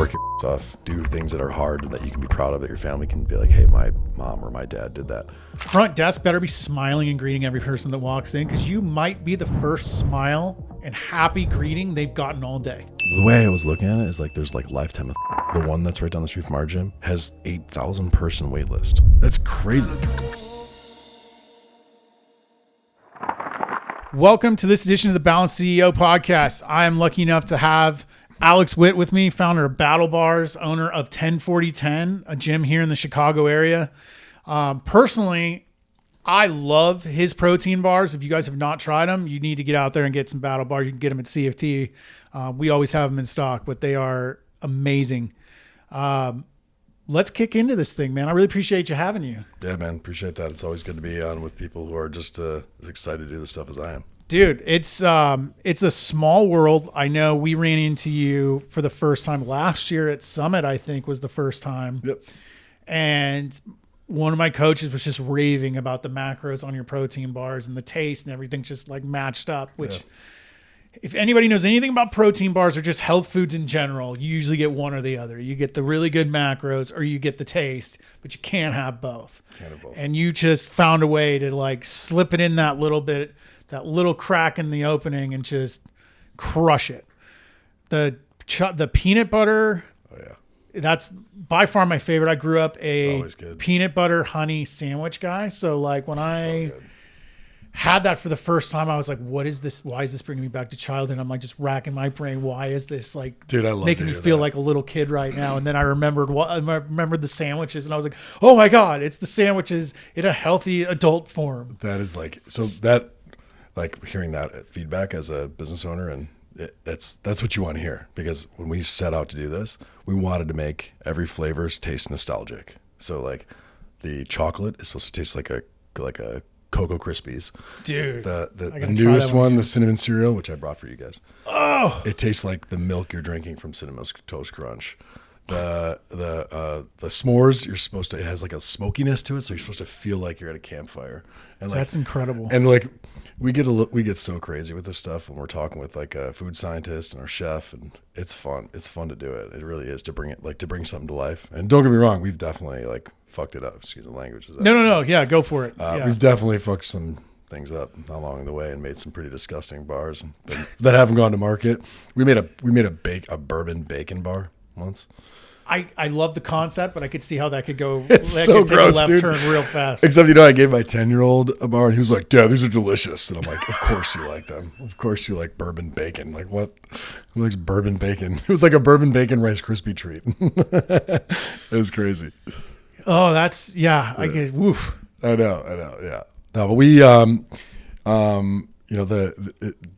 work your off, do things that are hard and that you can be proud of, that your family can be like, hey, my mom or my dad did that. Front desk better be smiling and greeting every person that walks in, because you might be the first smile and happy greeting they've gotten all day. The way I was looking at it is like there's like Lifetime. The one that's right down the street from our gym has 8,000 person wait list. That's crazy. Welcome to this edition of the Balanced CEO podcast. I am lucky enough to have Alex Witt with me, founder of Battle Bars, owner of 104010, a gym here in the Chicago area. Personally, I love his protein bars. If you guys have not tried them, you need to get out there and get some Battle Bars. You can get them at CFT. We always have them in stock, but they are amazing. Let's kick into this thing, man. I really appreciate you having you. Yeah, man. Appreciate that. It's always good to be on with people who are just as excited to do this stuff as I am. Dude, it's a small world. I know we ran into you for the first time last year at Summit, I think was the first time. Yep. And one of my coaches was just raving about the macros on your protein bars and the taste and everything just like matched up, which if anybody knows anything about protein bars or just health foods in general, you usually get one or the other. You get the really good macros or you get the taste, but you can't have both. And you just found a way to like slip it in that little bit, that little crack in the opening and just crush it. The peanut butter, that's by far my favorite. I grew up a peanut butter honey sandwich guy. So like when I had that for the first time, I was like, what is this? Why is this bringing me back to childhood? I'm like just racking my brain. Why is this like making me feel like a little kid right now? And then I remembered the sandwiches and I was like, oh my God, it's the sandwiches in a healthy adult form. That is like, so that like hearing that feedback as a business owner, and that's what you want to hear, because when we set out to do this, we wanted to make every flavors taste nostalgic. So like the chocolate is supposed to taste like a Cocoa Krispies. Dude. The newest one, the cinnamon cereal, which I brought for you guys. Oh, it tastes like the milk you're drinking from Cinnamon Toast Crunch. The s'mores, it has like a smokiness to it, so you're supposed to feel like you're at a campfire. And like, that's incredible. And like we get so crazy with this stuff when we're talking with like a food scientist and our chef, and it's fun. It's fun to do it. It really is, to bring something to life. And don't get me wrong, we've definitely like fucked it up. Excuse the language. No. Yeah, go for it. We've definitely fucked some things up along the way and made some pretty disgusting bars that haven't gone to market. We made a bourbon bacon bar once. I love the concept, but I could see how that could go. It's so gross, take a left dude. turn real fast. Except, I gave my 10-year-old a bar, and he was like, "Dad, these are delicious." And I'm like, "Of course you like them. Of course you like bourbon bacon. Like what? Who likes bourbon bacon?" It was like a bourbon bacon Rice Krispie treat. It was crazy. Oh, that's I get woof. I know. Yeah. No, but we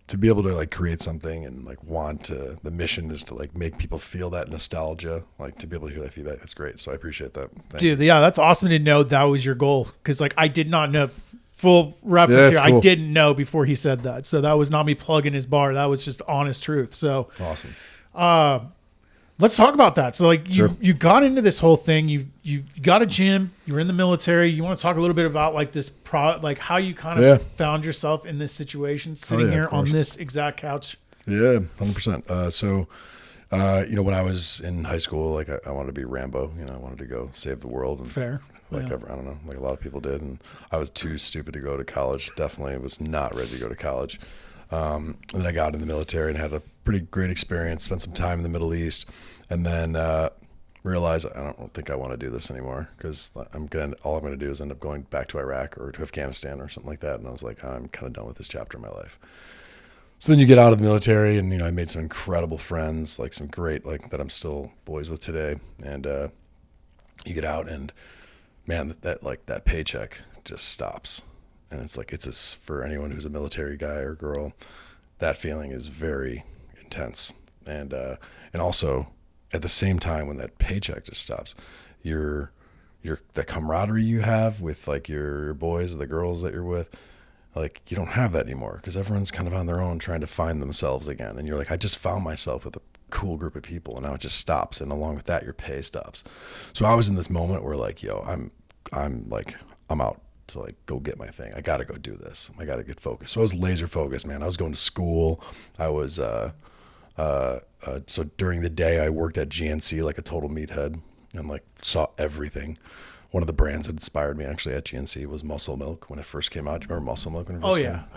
to be able to like create something and like the mission is to like make people feel that nostalgia, like to be able to hear that feedback. That's great. So I appreciate that. Thank you. Yeah, that's awesome to know that was your goal. Cause like I did not know, full reference here. Cool. I didn't know before he said that. So that was not me plugging his bar. That was just honest truth. So awesome. Let's talk about that. So like Sure. you got into this whole thing, you got a gym, you were in the military. You want to talk a little bit about like this like how you kind of found yourself in this situation, sitting here on this exact couch. Yeah, 100%. So when I was in high school, like I wanted to be Rambo, I wanted to go save the world. And fair. I don't know, like a lot of people did. And I was too stupid to go to college. Definitely was not ready to go to college. And then I got in the military and had a pretty great experience, spent some time in the Middle East, and then realized I don't think I want to do this anymore, because all I'm going to do is end up going back to Iraq or to Afghanistan or something like that. And I was like, I'm kind of done with this chapter of my life. So then you get out of the military, and I made some incredible friends, like some great, like that I'm still boys with today. And you get out, and man, that paycheck just stops. And it's like, for anyone who's a military guy or girl, that feeling is very intense. And also at the same time, when that paycheck just stops, the camaraderie you have with like your boys, the girls that you're with, like you don't have that anymore, because everyone's kind of on their own trying to find themselves again. And you're like, I just found myself with a cool group of people, and now it just stops. And along with that, your pay stops. So I was in this moment where like, I'm out to like go get my thing. I got to go do this. I got to get focused. So I was laser focused, man. I was going to school. I was So during the day, I worked at GNC like a total meathead and like saw everything. One of the brands that inspired me actually at GNC was Muscle Milk when it first came out. Do you remember Muscle Milk when it first came out?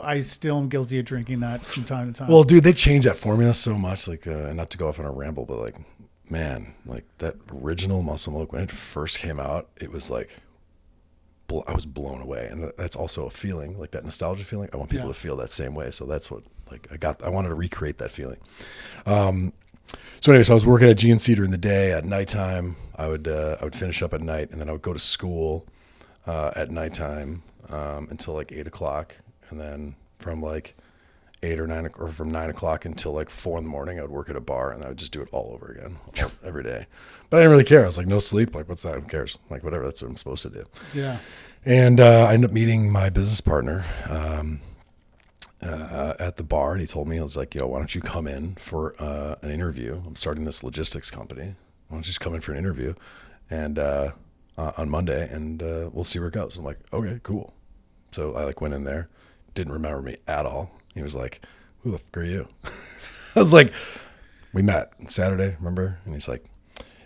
I still am guilty of drinking that from time to time. Well, dude, they changed that formula so much. Like, and not to go off on a ramble, but like, man, like that original Muscle Milk when it first came out, it was like, I was blown away. And that's also a feeling, like that nostalgia feeling. I want people to feel that same way. So that's what, like, I wanted to recreate that feeling. So anyway, so I was working at GNC during the day. At nighttime, I would finish up at night, and then I would go to school at nighttime until like 8:00, and then from like 8 or 9 or from 9:00 until like 4 a.m, I would work at a bar, and I would just do it all over again every day. But I didn't really care. I was like, no sleep. Like, what's that? Who cares? Like, whatever. That's what I'm supposed to do. Yeah. And I ended up meeting my business partner at the bar, and he told me, I was like, why don't you come in for an interview? I'm starting this logistics company. Why don't you just come in for an interview and on Monday, and we'll see where it goes. I'm like, okay, cool. So I like went in there, didn't remember me at all. He was like, who the fuck are you? I was like, we met Saturday, remember? And he's like,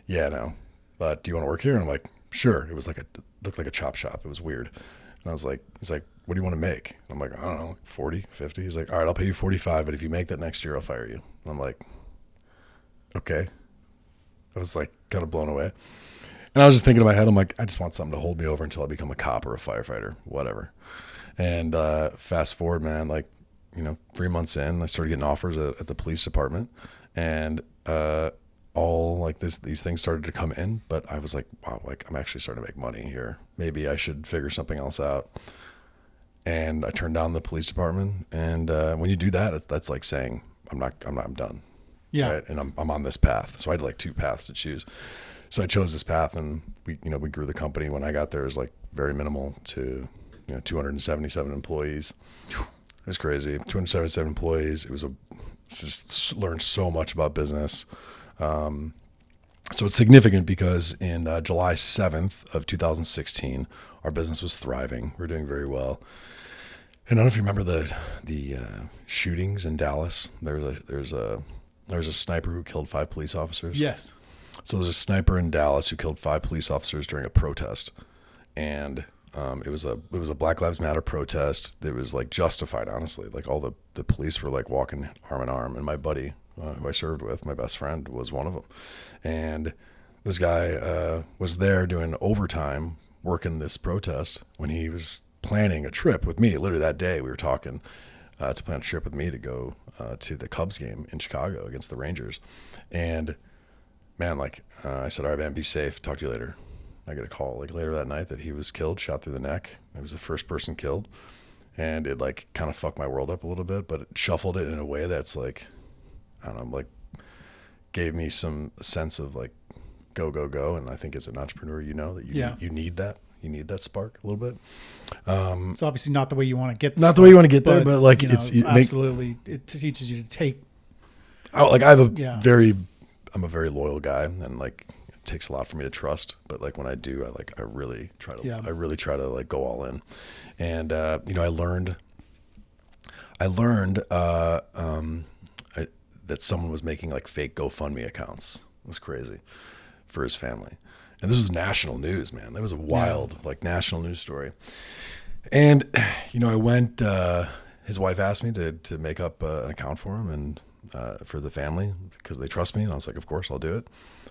yeah, no, but do you want to work here? And I'm like, sure. It was like looked like a chop shop. It was weird. And I was like, he's like, what do you want to make? And I'm like, I don't know, 40, 50. He's like, all right, I'll pay you 45, but if you make that next year, I'll fire you. And I'm like, okay. I was like kind of blown away. And I was just thinking in my head, I'm like, I just want something to hold me over until I become a cop or a firefighter, whatever. And fast forward, man, like, 3 months in, I started getting offers at the police department, and all like these things started to come in. But I was like, wow, like I'm actually starting to make money here. Maybe I should figure something else out. And I turned down the police department. And when you do that, that's like saying, I'm done. Yeah. Right? And I'm on this path. So I had like 2 paths to choose. So I chose this path, and we grew the company. When I got there, it was like very minimal to, 277 employees. It was crazy. 277 employees. It was just learned so much about business. So it's significant because in July 7th of 2016, our business was thriving. We were doing very well. And I don't know if you remember the shootings in Dallas. There was a sniper who killed 5 police officers. Yes. So there's a sniper in Dallas who killed 5 police officers during a protest, and it was a Black Lives Matter protest. It was like justified, honestly. Like all the police were like walking arm in arm, and my buddy who I served with, my best friend, was one of them. And this guy was there doing overtime working this protest when he was planning a trip with me. Literally that day we were talking to plan a trip with me to go to the Cubs game in Chicago against the Rangers. And man, like I said, all right, man, be safe. Talk to you later. I get a call like later that night that he was killed, shot through the neck. It was the first person killed. And it like kind of fucked my world up a little bit, but it shuffled it in a way that's like, I don't know, like gave me some sense of like go, go, go. And I think as an entrepreneur, that you need that. You need that spark a little bit. It's obviously not the way you want to get there. Not the way you want to get there, but like absolutely it teaches you to take. Like I'm a very loyal guy, and like it takes a lot for me to trust. But like when I do, I really try to like go all in. And I learned that someone was making like fake GoFundMe accounts. It was crazy for his family. And this was national news, man. That was a wild, like national news story. And, I went, his wife asked me to make up an account for him and for the family because they trust me. And I was like, of course, I'll do it.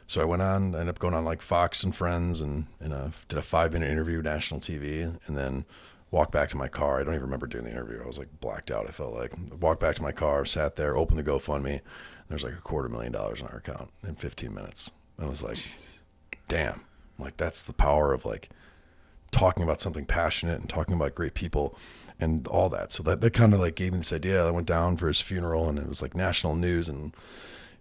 So I went on, ended up going on like Fox and Friends and did a 5-minute interview with national TV, and then walked back to my car. I don't even remember doing the interview. I was like blacked out. I felt like walked back to my car, sat there, opened the GoFundMe. And there's like $250,000 in our account in 15 minutes. I was like, damn, like that's the power of like talking about something passionate and talking about great people and all that. So that kind of like gave me this idea. I went down for his funeral, and it was like national news, and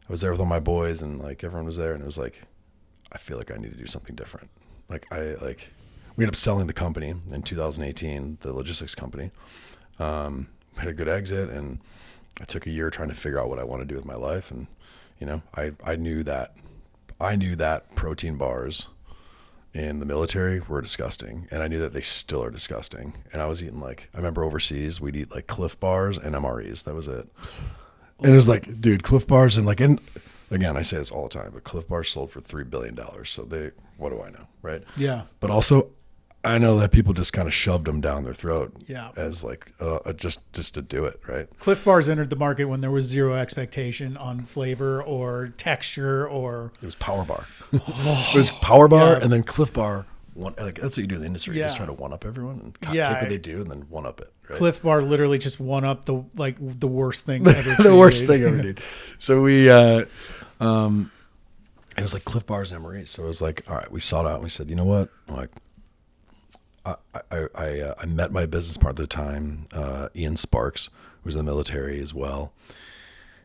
I was there with all my boys, and like everyone was there, and it was like, I feel like I need to do something different. We ended up selling the company in 2018, the logistics company. Had a good exit, and I took a year trying to figure out what I want to do with my life. And, I knew that protein bars in the military were disgusting, and I knew that they still are disgusting. And I was eating I remember overseas, we'd eat like Cliff bars and MREs. That was it. And it was like, dude, Cliff Bars and again, I say this all the time, but Cliff Bars sold for $3 billion. So what do I know? Right. Yeah. But also I know that people just kind of shoved them down their throat as like, just to do it. Right. Cliff Bars entered the market when there was zero expectation on flavor or texture it was Power Bar. It was Power Bar Yeah. and then Cliff Bar. That's what you do in the industry. You Yeah. just try to one up everyone and take what they do and then one up it. Right? Cliff Bar literally just one up the worst thing ever. The worst thing ever, dude. So we, it was like Cliff Bars and Emery. So it was like, all right, we sought out and we said, you know what? Like, I met my business partner at the time, Ian Sparks, who was in the military as well.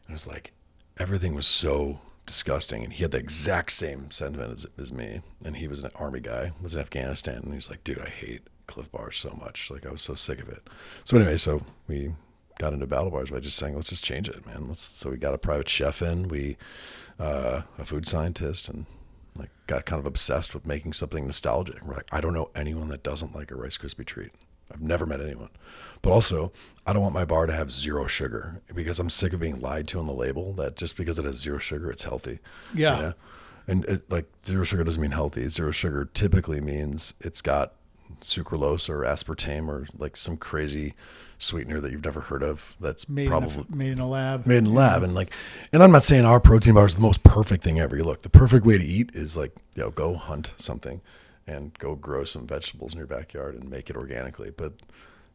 And it was like, everything was so disgusting. And he had the exact same sentiment as me. And he was an army guy, was in Afghanistan. And he was like, dude, I hate Cliff Bars so much. Like I was so sick of it. So anyway, so we got into Battle Bars by just saying, let's just change it, man. So we got a private chef in, a food scientist, and like got kind of obsessed with making something nostalgic. We're like, I don't know anyone that doesn't like a Rice Krispie treat. I've never met anyone. But also, I don't want my bar to have zero sugar because I'm sick of being lied to on the label that just because it has zero sugar, it's healthy. Yeah. You know? And zero sugar doesn't mean healthy. Zero sugar typically means it's got sucralose or aspartame or like some crazy sweetener that you've never heard of. That's made in a lab. Made in a lab. And I'm not saying our protein bar is the most perfect thing ever. Look, the perfect way to eat is like, go hunt something and go grow some vegetables in your backyard and make it organically. But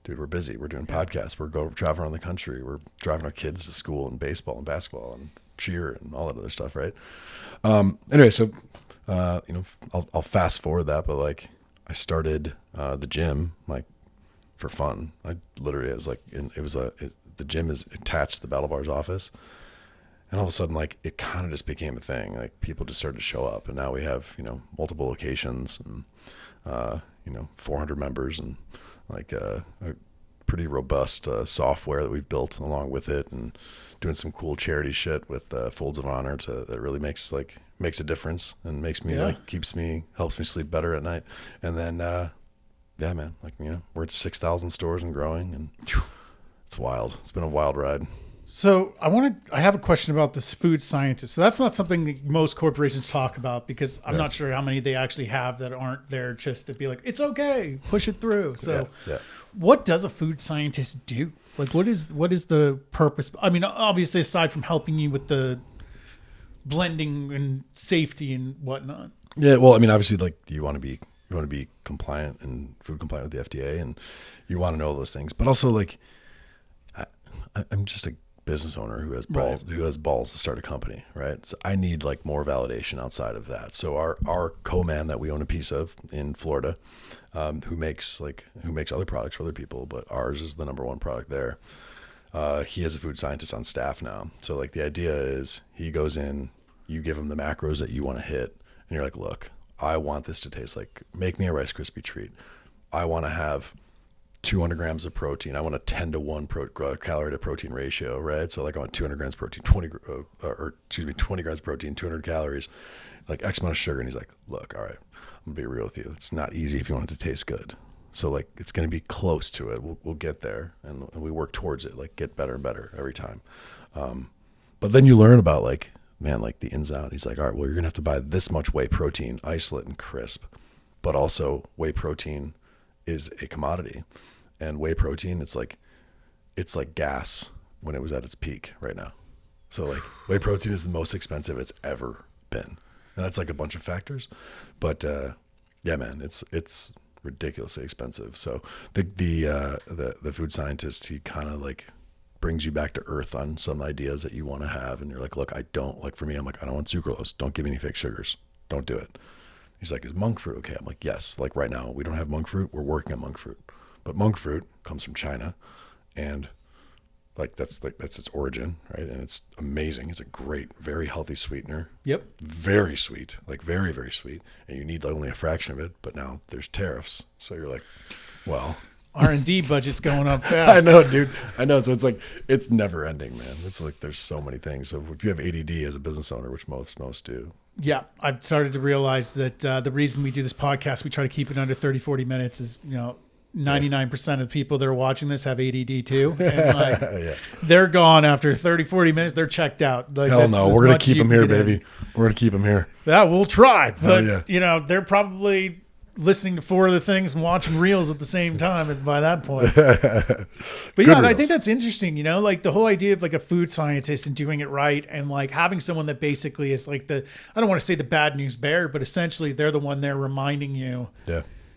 dude, we're busy. We're doing podcasts. We're traveling around the country. We're driving our kids to school and baseball and basketball and cheer and all that other stuff. Right. Anyway, so, I'll fast forward that, but like I started, the gym, like for fun. I literally, the gym is attached to the Battle Bars office. And all of a sudden, like, it kind of just became a thing. Like, people just started to show up. And now we have, multiple locations and, 400 members and, like, a pretty robust software that we've built along with it and doing some cool charity shit with Folds of Honor that really makes a difference and makes me, helps me sleep better at night. And then, yeah, man, we're at 6,000 stores and growing. And it's wild. It's been a wild ride. So I have a question about this food scientist. So that's not something that most corporations talk about because I'm not sure how many they actually have that aren't there just to be like, it's okay, push it through. So what does a food scientist do? Like, what is the purpose? I mean, obviously aside from helping you with the blending and safety and whatnot. Yeah. Well, I mean, obviously like you want to be compliant and food compliant with the FDA and you want to know those things, but also like, I'm just a business owner who has balls to start a company, right? So I need like more validation outside of that. So our co-man that we own a piece of in Florida, who makes other products for other people, but ours is the number one product there. He has a food scientist on staff now. So like the idea is he goes in, you give him the macros that you want to hit, and you're like, look, I want this to taste like, make me a Rice Krispie treat. I want to have 200 grams of protein. I want a 10 to 1 calorie to protein ratio, right? So like I want 200 grams of protein, 20 grams of protein, 200 calories, like X amount of sugar. And he's like, look, all right, I'm gonna be real with you. It's not easy if you want it to taste good. So like, it's going to be close to it. We'll get there and we work towards it, like get better and better every time. But then you learn about like, man, like the ins and outs. He's like, all right, well, you're gonna have to buy this much whey protein, isolate and crisp, but also whey protein is a commodity. And whey protein, it's like gas when it was at its peak right now. So like whey protein is the most expensive it's ever been. And that's like a bunch of factors. But yeah, man, it's ridiculously expensive. So the food scientist, he kind of like brings you back to earth on some ideas that you want to have. And you're like, look, for me, I'm like, I don't want sucralose. Don't give me any fake sugars. Don't do it. He's like, is monk fruit okay? I'm like, yes. Like right now, we don't have monk fruit. We're working on monk fruit. But monk fruit comes from China, and that's its origin, right? And it's amazing. It's a great, very healthy sweetener. Yep. Very sweet, like very, very sweet. And you need only a fraction of it. But now there's tariffs, so you're like, well, R&D budget's going up fast. I know, dude. I know. So it's like it's never ending, man. It's like there's so many things. So if you have ADD as a business owner, which most do. Yeah, I've started to realize that the reason we do this podcast, we try to keep it under 30, 40 minutes is, 99% of the people that are watching this have ADD too. And like, they're gone after 30, 40 minutes. They're checked out. Like, Hell no. We're going to keep them here, baby. We're going to keep them here. Yeah, we'll try. But, yeah. They're probably listening to 4 other things and watching reels at the same time by that point. But yeah, I think that's interesting, like the whole idea of like a food scientist and doing it right, and like having someone that basically is like I don't want to say the bad news bearer, but essentially they're the one there reminding you.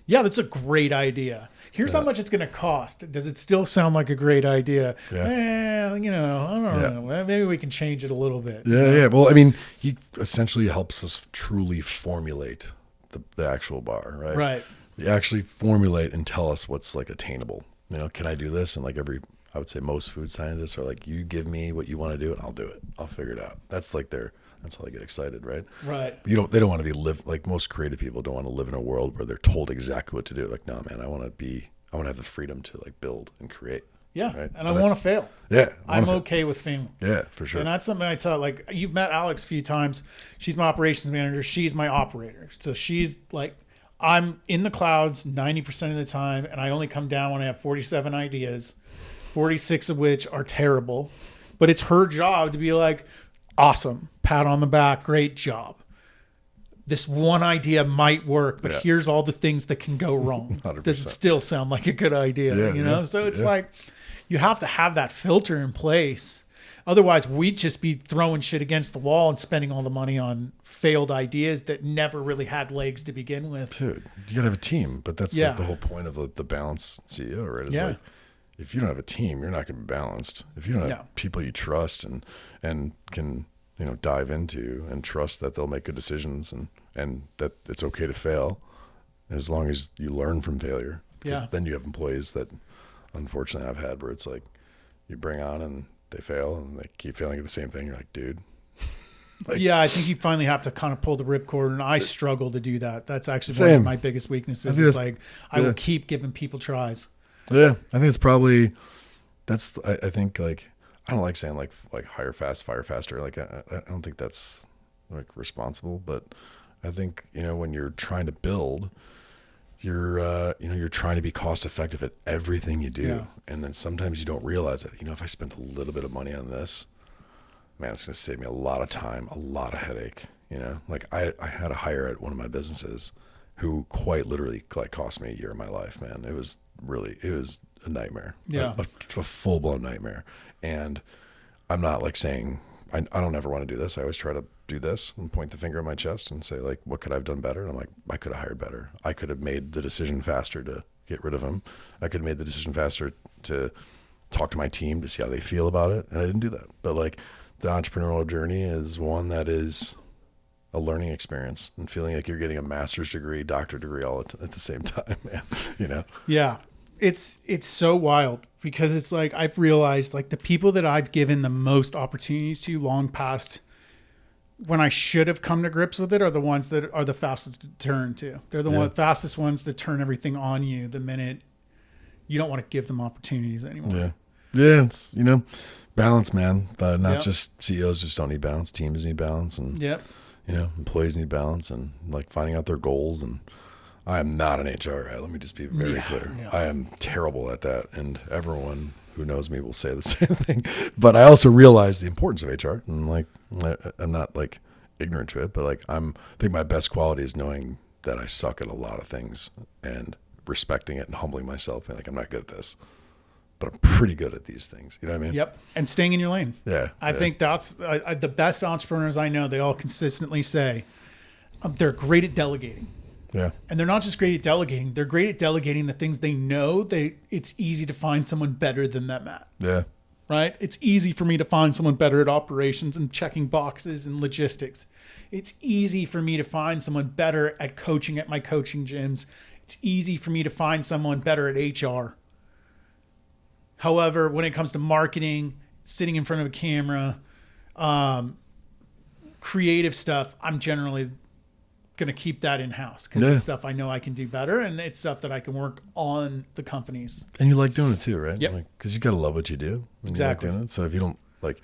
Yeah, that's a great idea. Here's how much it's going to cost. Does it still sound like a great idea? I don't know. Maybe we can change it a little bit. Yeah. Well, I mean, he essentially helps us truly formulate the actual bar, right? Right. You actually formulate and tell us what's like attainable. Can I do this? And like I would say most food scientists are like, you give me what you want to do and I'll do it. I'll figure it out. That's like that's how they get excited, right? Right. They don't want to live like most creative people don't want to live in a world where they're told exactly what to do. Like, no, man, I want to have the freedom to like build and create. Yeah. Right? And I want to fail. Yeah. I'm okay with failing. Yeah, for sure. And that's something I tell, like, you've met Alex a few times. She's my operations manager. She's my operator. So she's like, I'm in the clouds 90% of the time, and I only come down when I have 47 ideas, 46 of which are terrible. But it's her job to be like, awesome, pat on the back, great job. This one idea might work, but here's all the things that can go wrong. 100%. Does it still sound like a good idea? So it's like, you have to have that filter in place. Otherwise, we'd just be throwing shit against the wall and spending all the money on failed ideas that never really had legs to begin with. Dude, you gotta have a team, but that's like the whole point of the balanced CEO, right? It's like, if you don't have a team, you're not going to be balanced. If you don't have people you trust and can dive into and trust that they'll make good decisions and that it's okay to fail, as long as you learn from failure. Because then you have employees that, unfortunately, I've had where it's like you bring on and they fail and they keep failing at the same thing. You're like, dude. I think you finally have to kind of pull the ripcord, and I struggle to do that. That's actually one of my biggest weaknesses. Is like I will keep giving people tries. Yeah, I think it's probably I think like I don't like saying like hire fast, fire faster. Like I don't think that's like responsible, but I think when you're trying to build, you're trying to be cost effective at everything you do, and then sometimes you don't realize it. If I spend a little bit of money on this, man, it's going to save me a lot of time, a lot of headache. Like I had a hire at one of my businesses who quite literally like cost me a year of my life, man. It was a nightmare. A full-blown nightmare. And I'm not like saying I don't ever want to do this. I always try to do this and point the finger at my chest and say like, what could I have done better? And I'm like, I could have hired better. I could have made the decision faster to get rid of him. I could have made the decision faster to talk to my team to see how they feel about it. And I didn't do that. But like the entrepreneurial journey is one that is a learning experience, and feeling like you're getting a master's degree, doctorate degree all at the same time, man. Yeah. It's so wild, because it's like I've realized like the people that I've given the most opportunities to long past when I should have come to grips with it are the ones that are the fastest to turn to. They're the fastest ones to turn everything on you the minute you don't want to give them opportunities anymore. Yeah. It's, balance, man. But not just CEOs just don't need balance. Teams need balance, and employees need balance, and like finding out their goals. And I am not an HR guy. Let me just be very clear. Yeah. I am terrible at that, and everyone who knows me will say the same thing. But I also realize the importance of HR, and like I'm not like ignorant to it, but like I think my best quality is knowing that I suck at a lot of things and respecting it and humbling myself, and like I'm not good at this, but I'm pretty good at these things. You know what I mean? Yep. And staying in your lane. Yeah. I think that's the best entrepreneurs I know. They all consistently say they're great at delegating. Yeah. And they're not just great at delegating. They're great at delegating the things they know it's easy to find someone better than them at. Yeah. Right? It's easy for me to find someone better at operations and checking boxes and logistics. It's easy for me to find someone better at coaching at my coaching gyms. It's easy for me to find someone better at HR. However, when it comes to marketing, sitting in front of a camera, creative stuff, I'm generally going to keep that in-house, because it's stuff I know I can do better, and it's stuff that I can work on the companies. And you like doing it too, right? Yep. Because you got to love what you do. Exactly. You like doing it. So if you don't like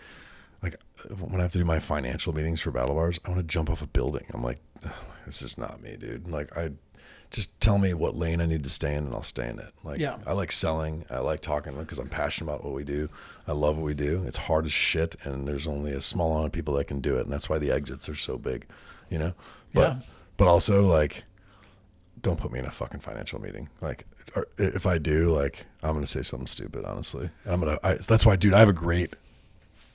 when I have to do my financial meetings for Battle Bars, I want to jump off a building. I'm like, this is not me, dude. Like just tell me what lane I need to stay in and I'll stay in it. Like, Yeah. I like selling. I like talking because I'm passionate about what we do. I love what we do. It's hard as shit, and there's only a small amount of people that can do it, and that's why the exits are so big, you know? But also, like, don't put me in a fucking financial meeting. Like, if I do, like, I'm going to say something stupid, honestly. That's why, dude, I have a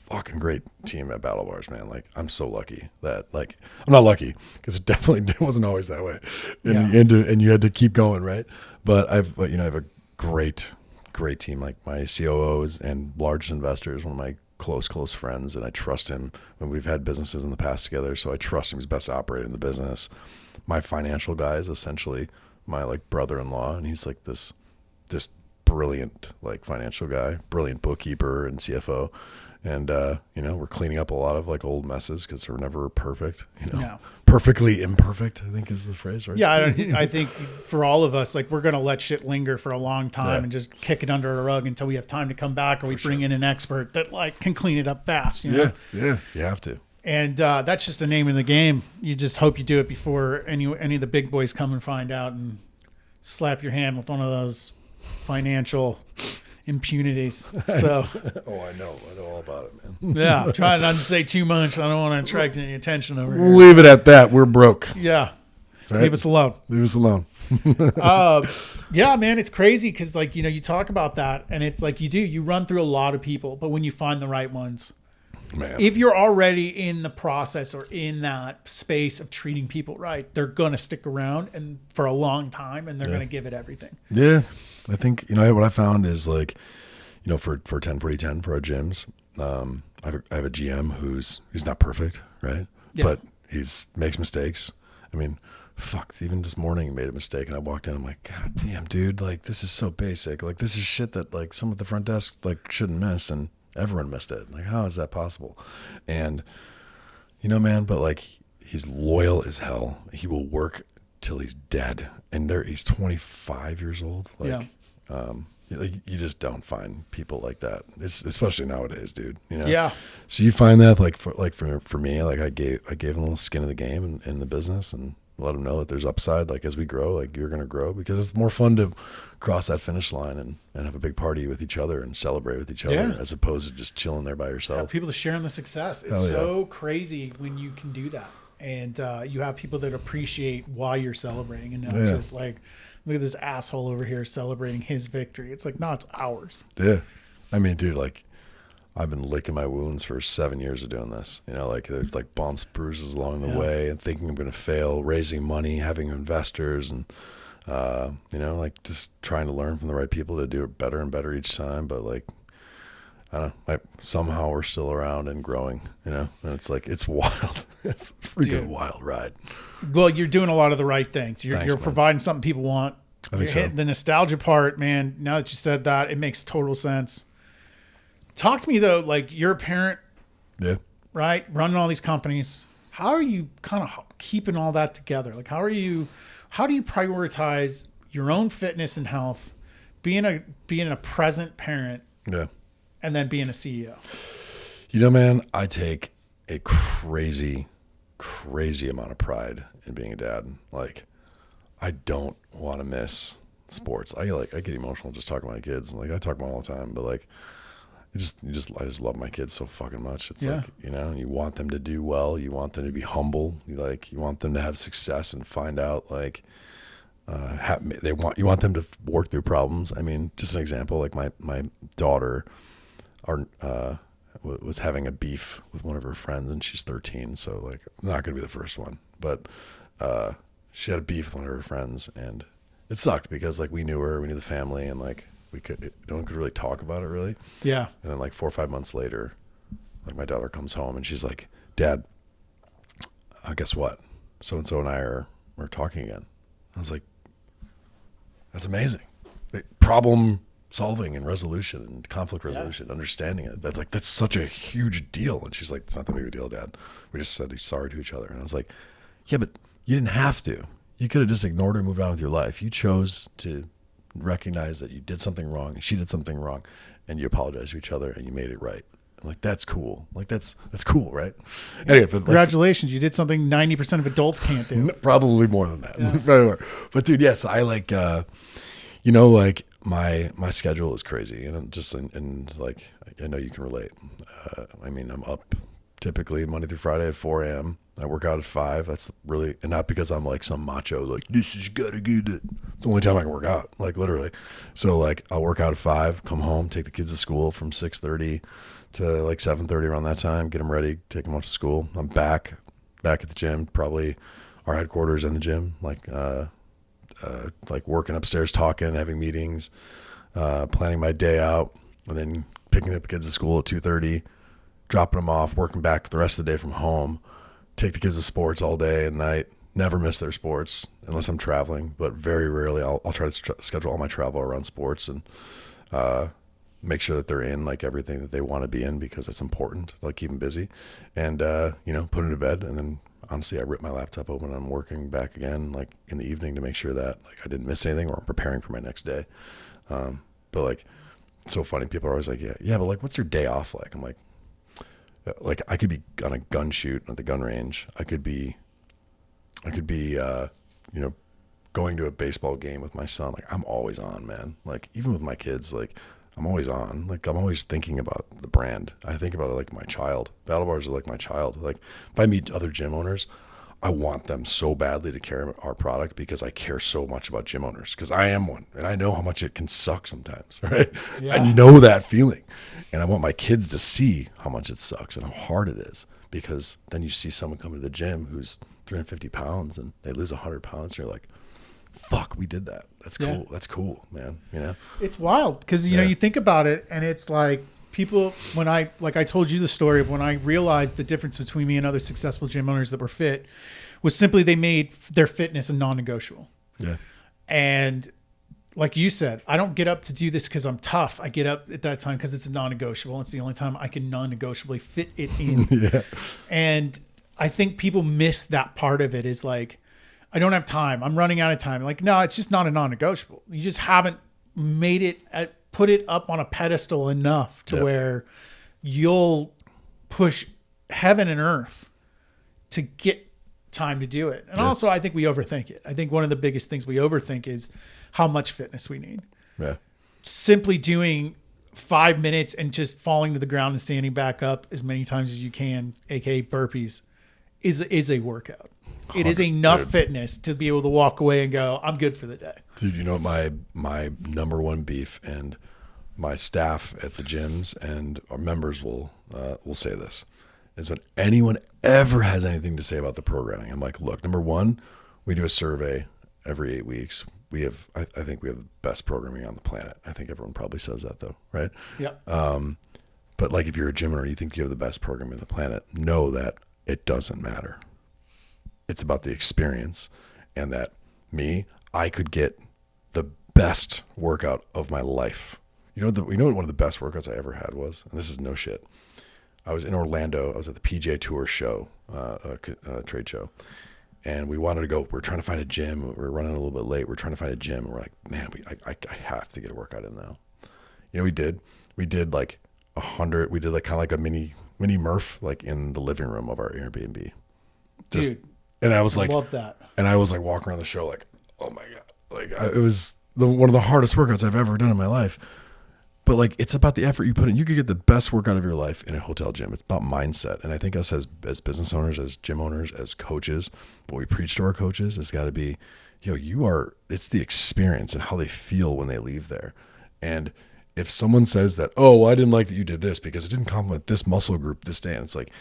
fucking great team at Battle Bars, man. Like, I'm so lucky that, like, I'm not lucky because it definitely wasn't always that way. And you had to keep going, right? But I have a great team. Like, my COOs and large investors, one of my close friends, and I trust him when we've had businesses in the past together. So I trust him. He's best operator in the business. My financial guy is essentially my like brother-in-law, and he's like this brilliant like financial guy, brilliant bookkeeper and CFO. And, we're cleaning up a lot of like old messes because we're never perfect, perfectly imperfect, I think is the phrase, right? Yeah. I think for all of us, like we're going to let shit linger for a long time and just kick it under a rug until we have time to come back, or we bring in an expert that like can clean it up fast. You know? Yeah. You have to. And that's just the name of the game. You just hope you do it before any of the big boys come and find out and slap your hand with one of those financial impunities. So I know all about it, man. Yeah, I'm trying not to say too much. I don't want to attract any attention over here. Leave it at that. We're broke. Yeah. Right? Leave us alone. Yeah, man, it's crazy because like, you talk about that and it's like you run through a lot of people, but when you find the right ones, man, if you're already in the process or in that space of treating people right, they're going to stick around and for a long time, and they're going to give it everything. Yeah. I think, what I found is like, for 10-40-10 for our gyms, I have a GM who's not perfect, right? Yeah. But he's makes mistakes. I mean, fuck, even this morning he made a mistake and I walked in, I'm like, God damn, dude, like this is so basic. Like this is shit that like someone at the front desk like shouldn't miss, and everyone missed it. Like, how is that possible? And man, but like he's loyal as hell. He will work till he's dead. And he's 25 years old. Like, you just don't find people like that. It's especially nowadays, dude. Yeah. So you find that for me, like I gave him a little skin in the game in the business and let him know that there's upside. Like as we grow, like you're gonna grow, because it's more fun to cross that finish line and have a big party with each other and celebrate with each other as opposed to just chilling there by yourself. People to share in the success. It's so crazy when you can do that. And you have people that appreciate why you're celebrating, and not just like, look at this asshole over here celebrating his victory. It's like, no, it's ours. Yeah. I mean, dude, like I've been licking my wounds for 7 years of doing this, like there's like bumps, bruises along the way, and thinking I'm going to fail, raising money, having investors, and, like just trying to learn from the right people to do it better and better each time. But like, I don't know, somehow we're still around and growing, and it's like, it's wild. It's a freaking wild ride. Well, you're doing a lot of the right things. You're Thanks, providing something people want. I think so. The nostalgia part, man, now that you said that, it makes total sense. Talk to me though, like you're a parent, right? Running all these companies. How are you kind of keeping all that together? Like, how do you prioritize your own fitness and health, being a present parent, and then being a CEO? Man, I take a crazy amount of pride in being a dad. Like, I don't want to miss sports. I get emotional just talking about my kids, and like I talk about them all the time. But like, I just love my kids so fucking much. It's like, you want them to do well. You want them to be humble. You want them to have success and find out like, you want them to work through problems. I mean, just an example, like my daughter, was having a beef with one of her friends, and she's 13. So like, I'm not going to be the first one, but, she had a beef with one of her friends, and it sucked because like we knew the family, and like no one could really talk about it really. Yeah. And then like 4 or 5 months later, like my daughter comes home and she's like, Dad, guess what? So-and-so and I are talking again. I was like, that's amazing. Problem solving and resolution and conflict resolution, understanding it. That's such a huge deal. And she's like, it's not that big of a deal, Dad. We just said sorry to each other. And I was like, yeah, but you didn't have to. You could have just ignored her and moved on with your life. You chose to recognize that you did something wrong, she did something wrong, and you apologized to each other and you made it right. I'm like, that's cool. Like that's cool, right? Anyway, but Congratulations, you did something 90% of adults can't do. probably more than that. Yeah. Probably more. But dude, yes, I like, like my schedule is crazy, and I'm just in like, I know you can relate. I mean, I'm up typically Monday through Friday at 4 a.m. I work out at 5. That's really, and not because I'm like some macho, like this is gotta get it. It's the only time I can work out, like literally. So like I'll work out at 5, come home, take the kids to school from 6:30 to like 7:30 around that time, get them ready, take them off to school. I'm back at the gym, probably our headquarters in the gym, like working upstairs, talking, having meetings, planning my day out, and then picking up the kids to school at 2:30, dropping them off, working back the rest of the day from home, take the kids to sports all day and night, never miss their sports unless I'm traveling, but very rarely I'll try to schedule all my travel around sports and make sure that they're in like everything that they want to be in because it's important, like keep them busy and, put them to bed. And then honestly, I rip my laptop open and I'm working back again, like in the evening to make sure that like I didn't miss anything or I'm preparing for my next day. But like, it's so funny. People are always like, yeah, but like, what's your day off like? I'm like I could be on a gun shoot at the gun range. I could be, going to a baseball game with my son. Like I'm always on, man. Like even with my kids, like I'm always on. Like I'm always thinking about the brand. I think about it like my child. Battle bars are like my child. Like if I meet other gym owners, I want them so badly to carry our product because I care so much about gym owners because I am one and I know how much it can suck sometimes, right? Yeah. I know that feeling and I want my kids to see how much it sucks and how hard it is because then you see someone come to the gym who's 350 pounds and they lose 100 pounds. You're like, fuck, we did that. That's cool. Yeah. That's cool, man. It's wild because, you think about it and it's like people, when I told you the story of when I realized the difference between me and other successful gym owners that were fit was simply they made their fitness a non-negotiable. Yeah. And like you said, I don't get up to do this because I'm tough. I get up at that time because it's a non-negotiable. It's the only time I can non-negotiably fit it in. Yeah. And I think people miss that part of it is like, I don't have time. I'm running out of time. Like, no, it's just not a non-negotiable. You just haven't made it, put it up on a pedestal enough to where you'll push heaven and earth to get time to do it. And also, I think we overthink it. I think one of the biggest things we overthink is how much fitness we need. Yeah. Simply doing 5 minutes and just falling to the ground and standing back up as many times as you can, aka burpees, is a workout. It is enough fitness to be able to walk away and go, I'm good for the day. Dude, you know what my number one beef, and my staff at the gyms and our members will say this, is when anyone ever has anything to say about the programming, I'm like, look, number one, we do a survey every 8 weeks. I think we have the best programming on the planet. I think everyone probably says that though, right? Yeah. But like if you're a gym owner, you think you have the best programming on the planet, know that it doesn't matter. It's about the experience, and that I could get the best workout of my life. You know what one of the best workouts I ever had was, and this is no shit. I was in Orlando. I was at the PGA Tour show, trade show, and we wanted to go. We're trying to find a gym. We were running a little bit late. We're trying to find a gym. And we're like, man, I have to get a workout in now. You know, we did like 100. We did like kind of like a mini Murph, like in the living room of our Airbnb. Dude. And I was I like, love that. And I was like walking around the show like, oh my God. Like it was one of the hardest workouts I've ever done in my life. But like, it's about the effort you put in. You could get the best workout of your life in a hotel gym. It's about mindset. And I think us as business owners, as gym owners, as coaches, what we preach to our coaches has got to be, it's the experience and how they feel when they leave there. And if someone says that, oh, well, I didn't like that you did this because it didn't complement this muscle group this day. And it's like,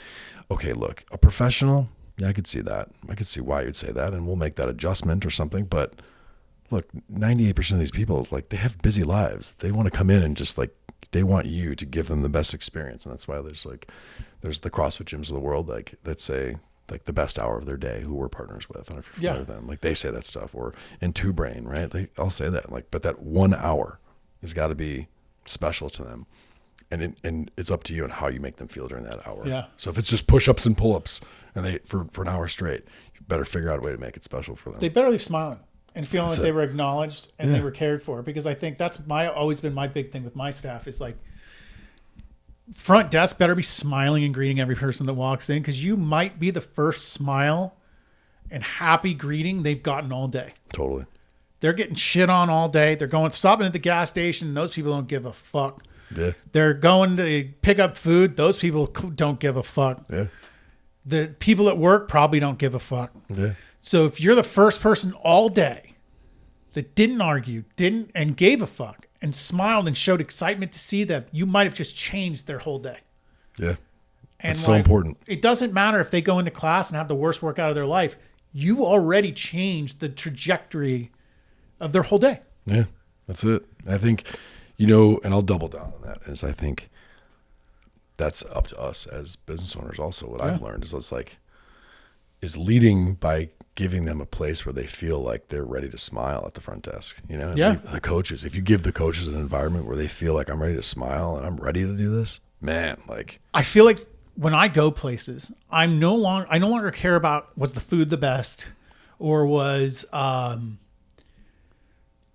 okay, look, a professional, yeah, I could see that. I could see why you'd say that, and we'll make that adjustment or something. But look, 98% of these people, like, they have busy lives. They want to come in and just like, they want you to give them the best experience. And that's why there's the CrossFit gyms of the world, like that say like the best hour of their day, who we're partners with. I don't know if you're familiar with them. Like they say that stuff, or in Two Brain, right? They all say that, like, but that 1 hour has got to be special to them. And it's up to you on how you make them feel during that hour. Yeah. So if it's just push-ups and pull-ups and for an hour straight, you better figure out a way to make it special for them. They better leave smiling and feeling That's like it. they were acknowledged and they were cared for, because I think that's always been my big thing with my staff is like, front desk better be smiling and greeting every person that walks in, because you might be the first smile and happy greeting they've gotten all day. Totally. They're getting shit on all day. They're stopping at the gas station. And those people don't give a fuck. Yeah. They're going to pick up food. Those people don't give a fuck. Yeah. The people at work probably don't give a fuck. Yeah. So if you're the first person all day that didn't argue, and gave a fuck and smiled and showed excitement to see them, you might have just changed their whole day. Yeah. And it's so important. It doesn't matter if they go into class and have the worst workout of their life. You already changed the trajectory of their whole day. Yeah, that's it. I think, and I'll double down on that, is I think that's up to us as business owners also. What I've learned is leading by giving them a place where they feel like they're ready to smile at the front desk. And the coaches, if you give the coaches an environment where they feel like I'm ready to smile and I'm ready to do this, man, I feel like when I go places, I no longer care about was the food the best, or was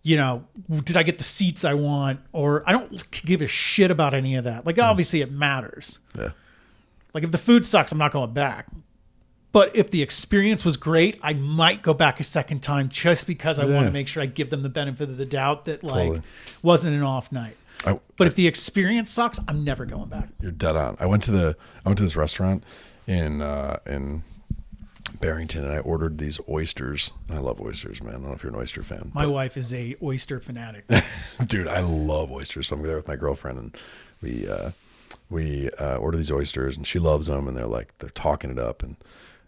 did I get the seats I want, or I don't give a shit about any of that. Obviously it matters. Yeah. If the food sucks, I'm not going back. But if the experience was great, I might go back a second time, just because I want to make sure I give them the benefit of the doubt that wasn't an off night. But if the experience sucks, I'm never going back. You're dead on. I went to this restaurant in Barrington, and I ordered these oysters. I love oysters, man. I don't know if you're an oyster fan. My wife is a oyster fanatic. Dude, I love oysters. So I'm there with my girlfriend, and we order these oysters, and she loves them, and they're talking it up. And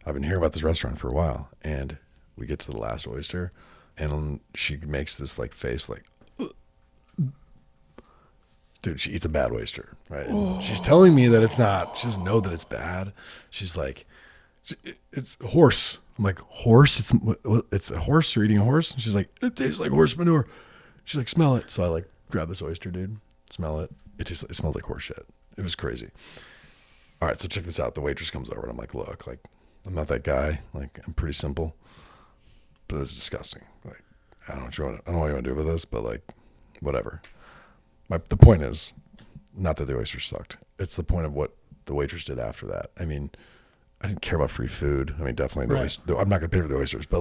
I've been hearing about this restaurant for a while, and we get to the last oyster, and she makes this face dude, she eats a bad oyster, right? And she's telling me that it's not. She doesn't know that it's bad. She's like, it's horse. I'm like, horse? It's a horse? You're eating a horse? And she's like, it tastes like horse manure. She's like, smell it. So I grab this oyster, dude, smell it. It smells like horse shit. It was crazy. All right, so check this out. The waitress comes over, and I'm like, look, I'm not that guy. I'm pretty simple, but this is disgusting. I don't know what you want to do with this, but whatever. The point is not that the oysters sucked. It's the point of what the waitress did after that. I mean, I didn't care about free food. I mean, definitely I'm not going to pay for the oysters, but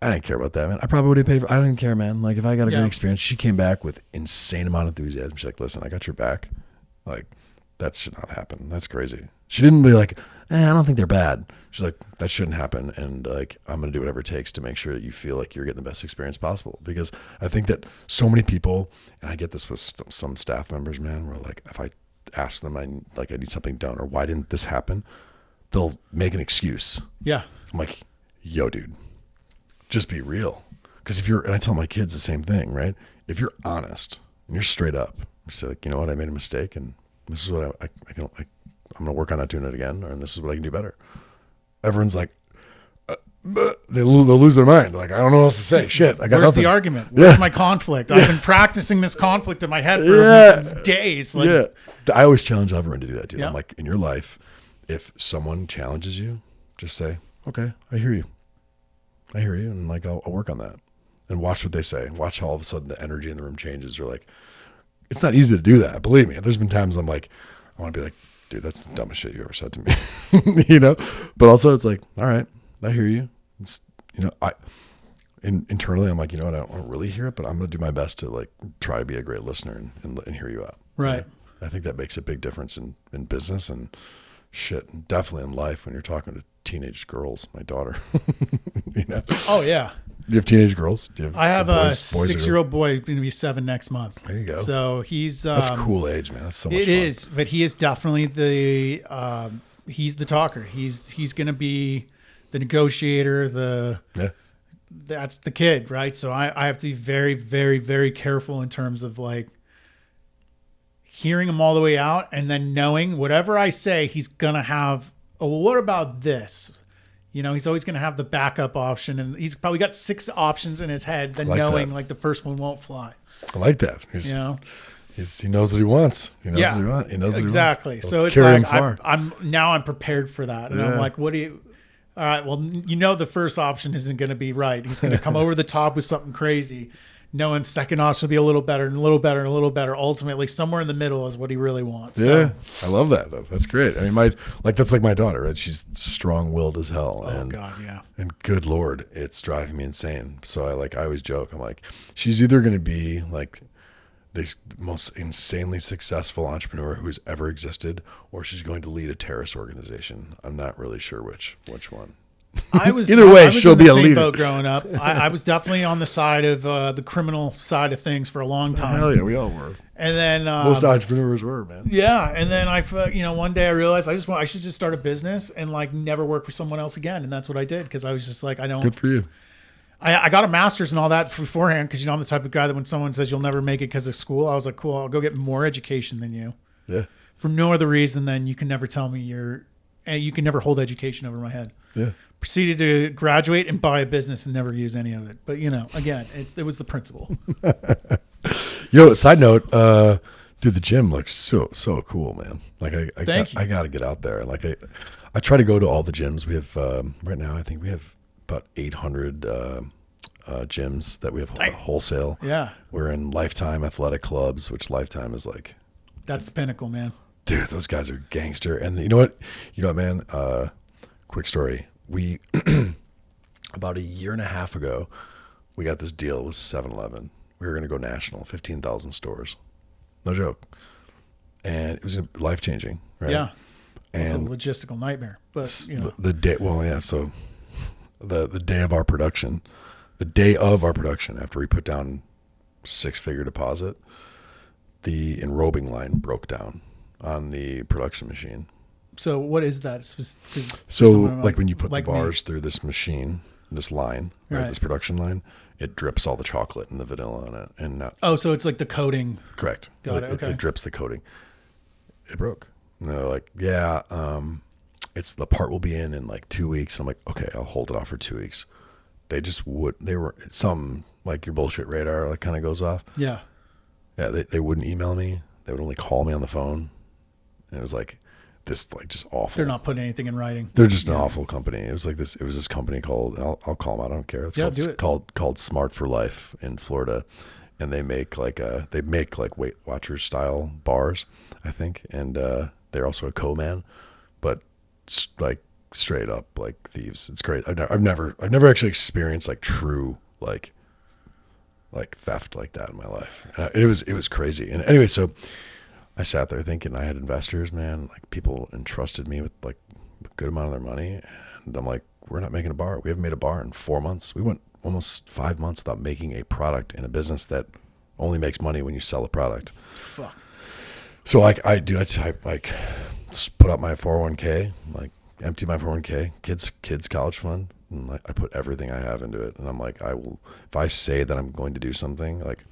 I didn't care about that, man. I probably would have paid for, I didn't care, man. If I got a good experience, she came back with insane amount of enthusiasm. She's like, listen, I got your back. That should not happen. That's crazy. She didn't be like, I don't think they're bad. She's like, that shouldn't happen. And I'm going to do whatever it takes to make sure that you feel like you're getting the best experience possible. Because I think that so many people, and I get this with some staff members, man, where if I ask them, I need something done, or why didn't this happen? They'll make an excuse. Yeah. I'm like, yo, dude, just be real. Because and I tell my kids the same thing, right? If you're honest and you're straight up, you say you know what, I made a mistake, and this is what I'm going to work on not doing it again, and this is what I can do better. Everyone's like, they'll lose their mind. I don't know what else to say. Shit, I got Where's nothing. The argument? Where's my conflict? I've been practicing this conflict in my head for days. I always challenge everyone to do that, dude. I'm like, in your life, if someone challenges you, just say, okay, I hear you, and I'll work on that, and watch what they say. Watch how all of a sudden the energy in the room changes. Or it's not easy to do that. Believe me. There's been times I'm like, I want to be like, dude, that's the dumbest shit you ever said to me, But also, it's all right, I hear you. It's, internally, I'm like, I don't really hear it, but I'm going to do my best to try to be a great listener and hear you out. Right. I think that makes a big difference in business and shit, definitely in life when you're talking to teenage girls. My daughter, Oh yeah. Do you have teenage girls? I have a 6-year-old boy going to be 7 next month. There you go. So he's that's a cool age, man. That's so much fun. It is, but he is definitely he's the talker. He's going to be the negotiator. That's the kid, right? So I have to be very, very, very careful in terms of hearing him all the way out, and then knowing whatever I say, he's going to have. Oh, well, what about this? He's always going to have the backup option, and he's probably got 6 options in his head. Then knowing the first one won't fly. I like that. He knows what he wants. He knows what he wants. He knows exactly. What he wants. So it's I'm prepared for that, and I'm like, what do you? All right, well, the first option isn't going to be right. He's going to come over the top with something crazy. knowing second option will be a little better and a little better and a little better. Ultimately, somewhere in the middle is what he really wants. Yeah, I love that. That's great. I mean, that's like my daughter, right? She's strong-willed as hell. Oh God, yeah. And good Lord, it's driving me insane. So I always joke. I'm like, she's either going to be like the most insanely successful entrepreneur who's ever existed, or she's going to lead a terrorist organization. I'm not really sure which one. I was Either way, I was she'll in the be a same leader. boat growing up. I was definitely on the side of the criminal side of things for a long time. Hell yeah, we all were. And then Most entrepreneurs were, man. yeah, and then one day I realized I should just start a business and like never work for someone else again, and that's what I did because I was just like, I don't. Good for you. I got a master's and all that beforehand because I'm the type of guy that when someone says you'll never make it because of school, I was like, cool, I'll go get more education than you. Yeah. For no other reason than you can never tell me you can never hold education over my head. Yeah. Proceeded to graduate and buy a business and never use any of it. But again, it was the principle. Yo, side note, dude, the gym looks so cool, man. Like I got to get out there. Like I try to go to all the gyms. We have right now. I think we have about 800 gyms that we have wholesale. Yeah, we're in Lifetime athletic clubs, which Lifetime is like. That's the pinnacle, man. Dude, those guys are gangster. And you know what, man. Quick story. We about a year and a half ago, we got this deal with 7-Eleven. We were going to go national, 15,000 stores. No joke. And it was life-changing, right? Yeah. And it's a logistical nightmare. But, the day, well, yeah, so the day of our production, after we put down 6-figure deposit, the enrobing line broke down on the production machine. So what is that? So like when you put the bars through this machine, this line, right, this production line, it drips all the chocolate and the vanilla on it. And so it's like the coating. Correct. Got it. Okay. It drips the coating. It broke. And they're like, yeah, it's the part will be in like 2 weeks. I'm like, okay, I'll hold it off for 2 weeks. They were some like your bullshit radar like kind of goes off. Yeah. Yeah. They wouldn't email me. They would only call me on the phone. And it was like, this like just awful. They're not putting anything in writing. They're just an awful company. It was like this. It was this company called. I'll call them. I don't care. It's called Smart for Life in Florida, and they make like Weight Watchers style bars, I think, and they're also a co-man, but like straight up like thieves. It's great. I've never actually experienced like true like theft like that in my life. It was crazy. And anyway, so. I sat there thinking I had investors, man. Like people entrusted me with like a good amount of their money, and I'm like, we're not making a bar. We haven't made a bar in 4 months. We went almost 5 months without making a product in a business that only makes money when you sell a product. Fuck. So I put up my 401k, like empty my 401k, kids college fund, and like I put everything I have into it. And I'm like, if I say that I'm going to do something, like,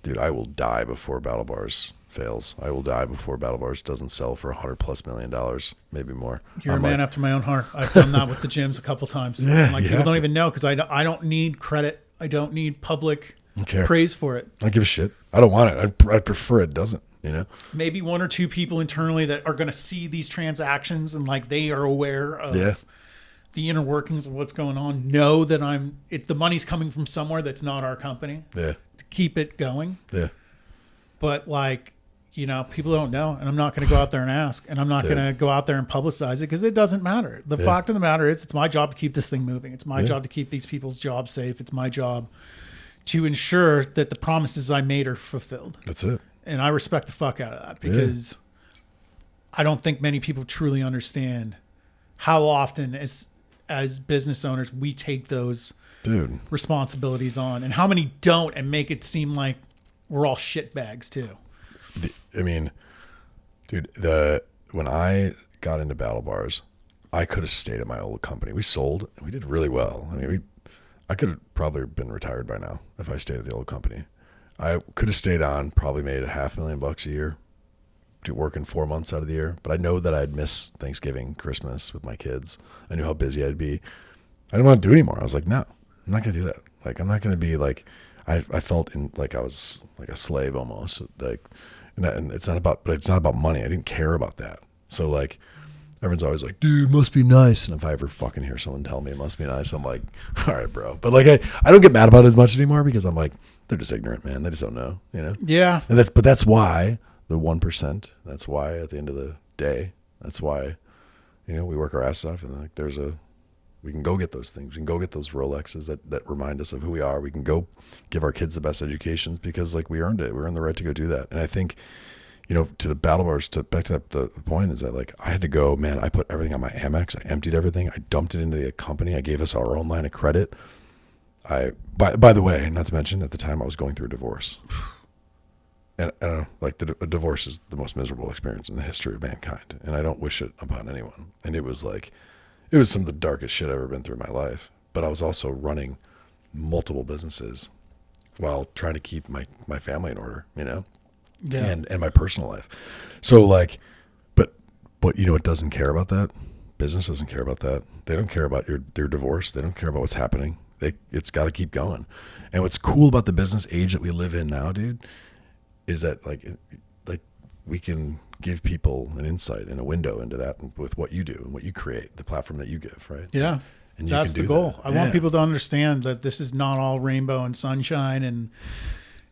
dude, I will die before Battle Bars fails. I will die before Battle Bars doesn't sell for $100+ million, maybe more. You're a man after my own heart. I've done that with the gyms a couple times. Yeah, like people don't even know because I don't need credit. I don't need public praise for it. I don't give a shit. I don't want it. I'd prefer it doesn't. Maybe 1 or 2 people internally that are going to see these transactions and like they are aware of the inner workings of what's going on. Know that the money's coming from somewhere that's not our company. Yeah. To keep it going. Yeah. But like. People don't know, and I'm not going to go out there and ask, and I'm not going to go out there and publicize it because it doesn't matter. The fact of the matter is it's my job to keep this thing moving. It's my job to keep these people's jobs safe. It's my job to ensure that the promises I made are fulfilled. That's it. And I respect the fuck out of that because I don't think many people truly understand how often as business owners we take those responsibilities on, and how many don't and make it seem like we're all shitbags too. I mean, dude, when I got into Battle Bars, I could have stayed at my old company. We sold and we did really well. I mean, I could have probably been retired by now if I stayed at the old company. I could have stayed on, probably made $500,000 a year, working 4 months out of the year. But I know that I'd miss Thanksgiving, Christmas with my kids. I knew how busy I'd be. I didn't want to do it anymore. I was like, no, I'm not going to do that. Like, I'm not going to be like, I felt like I was like a slave almost. Like, and it's not about money. I didn't care about that. So like, everyone's always like, dude, must be nice. And if I ever fucking hear someone tell me it must be nice, I'm like, all right, bro. But like, I don't get mad about it as much anymore because I'm like, they're just ignorant, man. They just don't know, you know? Yeah. And that's why the 1%, that's why at the end of the day, that's why, you know, we work our ass off, and like we can go get those things. We can go get those Rolexes that remind us of who we are. We can go give our kids the best educations because like we earned it. We earned the right to go do that. And I think, you know, to the battle bars, back to the point is that like I had to go, man, I put everything on my Amex. I emptied everything. I dumped it into the company. I gave us our own line of credit. By the way, not to mention at the time I was going through a divorce. And like a divorce is the most miserable experience in the history of mankind. And I don't wish it upon anyone. And it was some of the darkest shit I've ever been through in my life. But I was also running multiple businesses while trying to keep my family in order, you know, and my personal life. So like, but you know, it doesn't care about that. Business doesn't care about that. They don't care about your divorce. They don't care about what's happening. It's got to keep going. And what's cool about the business age that we live in now, dude, is that like we can give people an insight and a window into that with what you do and what you create, the platform that you give, right? Yeah. And that's the goal. I want people to understand that this is not all rainbow and sunshine and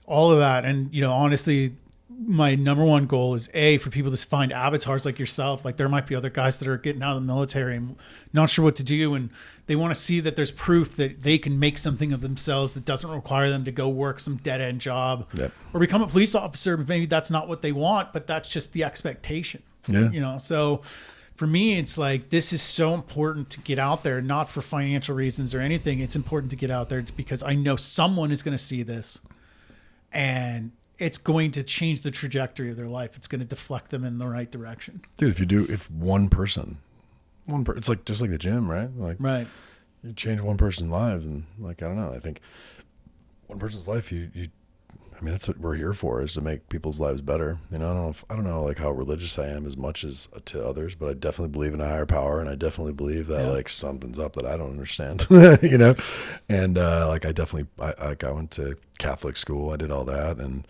all of that. And, you know, honestly, my number one goal is for people to find avatars like yourself. Like there might be other guys that are getting out of the military and not sure what to do. And they want to see that there's proof that they can make something of themselves that doesn't require them to go work some dead end job or become a police officer. Maybe that's not what they want, but that's just the expectation. Yeah. You know, so for me, it's like, this is so important to get out there, not for financial reasons or anything. It's important to get out there because I know someone is going to see this and it's going to change the trajectory of their life. It's going to deflect them in the right direction. Dude, if one person, it's like, just like the gym, right? Like, right. You change one person's lives and like, I don't know. I think one person's life, I mean, that's what we're here for, is to make people's lives better. You know, I don't know like how religious I am as much as to others, but I definitely believe in a higher power, and I definitely believe that like something's up that I don't understand. You know, and like I went to Catholic school. I did all that, and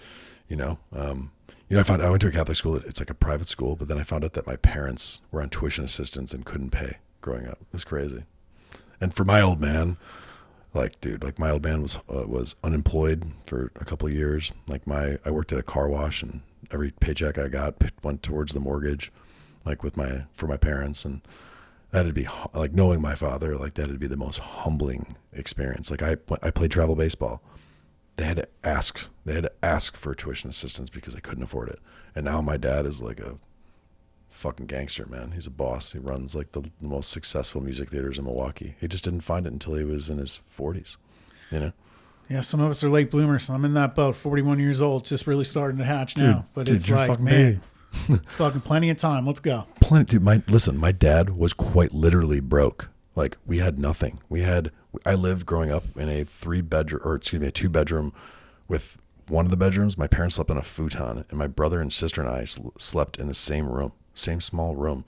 you know, I went to a Catholic school. It's like a private school, but then I found out that my parents were on tuition assistance and couldn't pay growing up. It's crazy. And for my old man, like, dude, like my old man was unemployed for a couple of years. Like I worked at a car wash, and every paycheck I got went towards the mortgage, like for my parents. And that'd be like, knowing my father, like that'd be the most humbling experience. Like I played travel baseball. They had to ask for tuition assistance because they couldn't afford it. And now my dad is like a fucking gangster, man. He's a boss. He runs like the most successful music theaters in Milwaukee. He just didn't find it until he was in his 40s, you know? Yeah, some of us are late bloomers. I'm in that boat, 41 years old, just really starting to hatch now. But dude, it's like, man, fucking plenty of time. Let's go. Dude, my dad was quite literally broke. Like we had nothing. I lived growing up in a 2-bedroom with one of the bedrooms. My parents slept on a futon, and my brother and sister and I slept in the same small room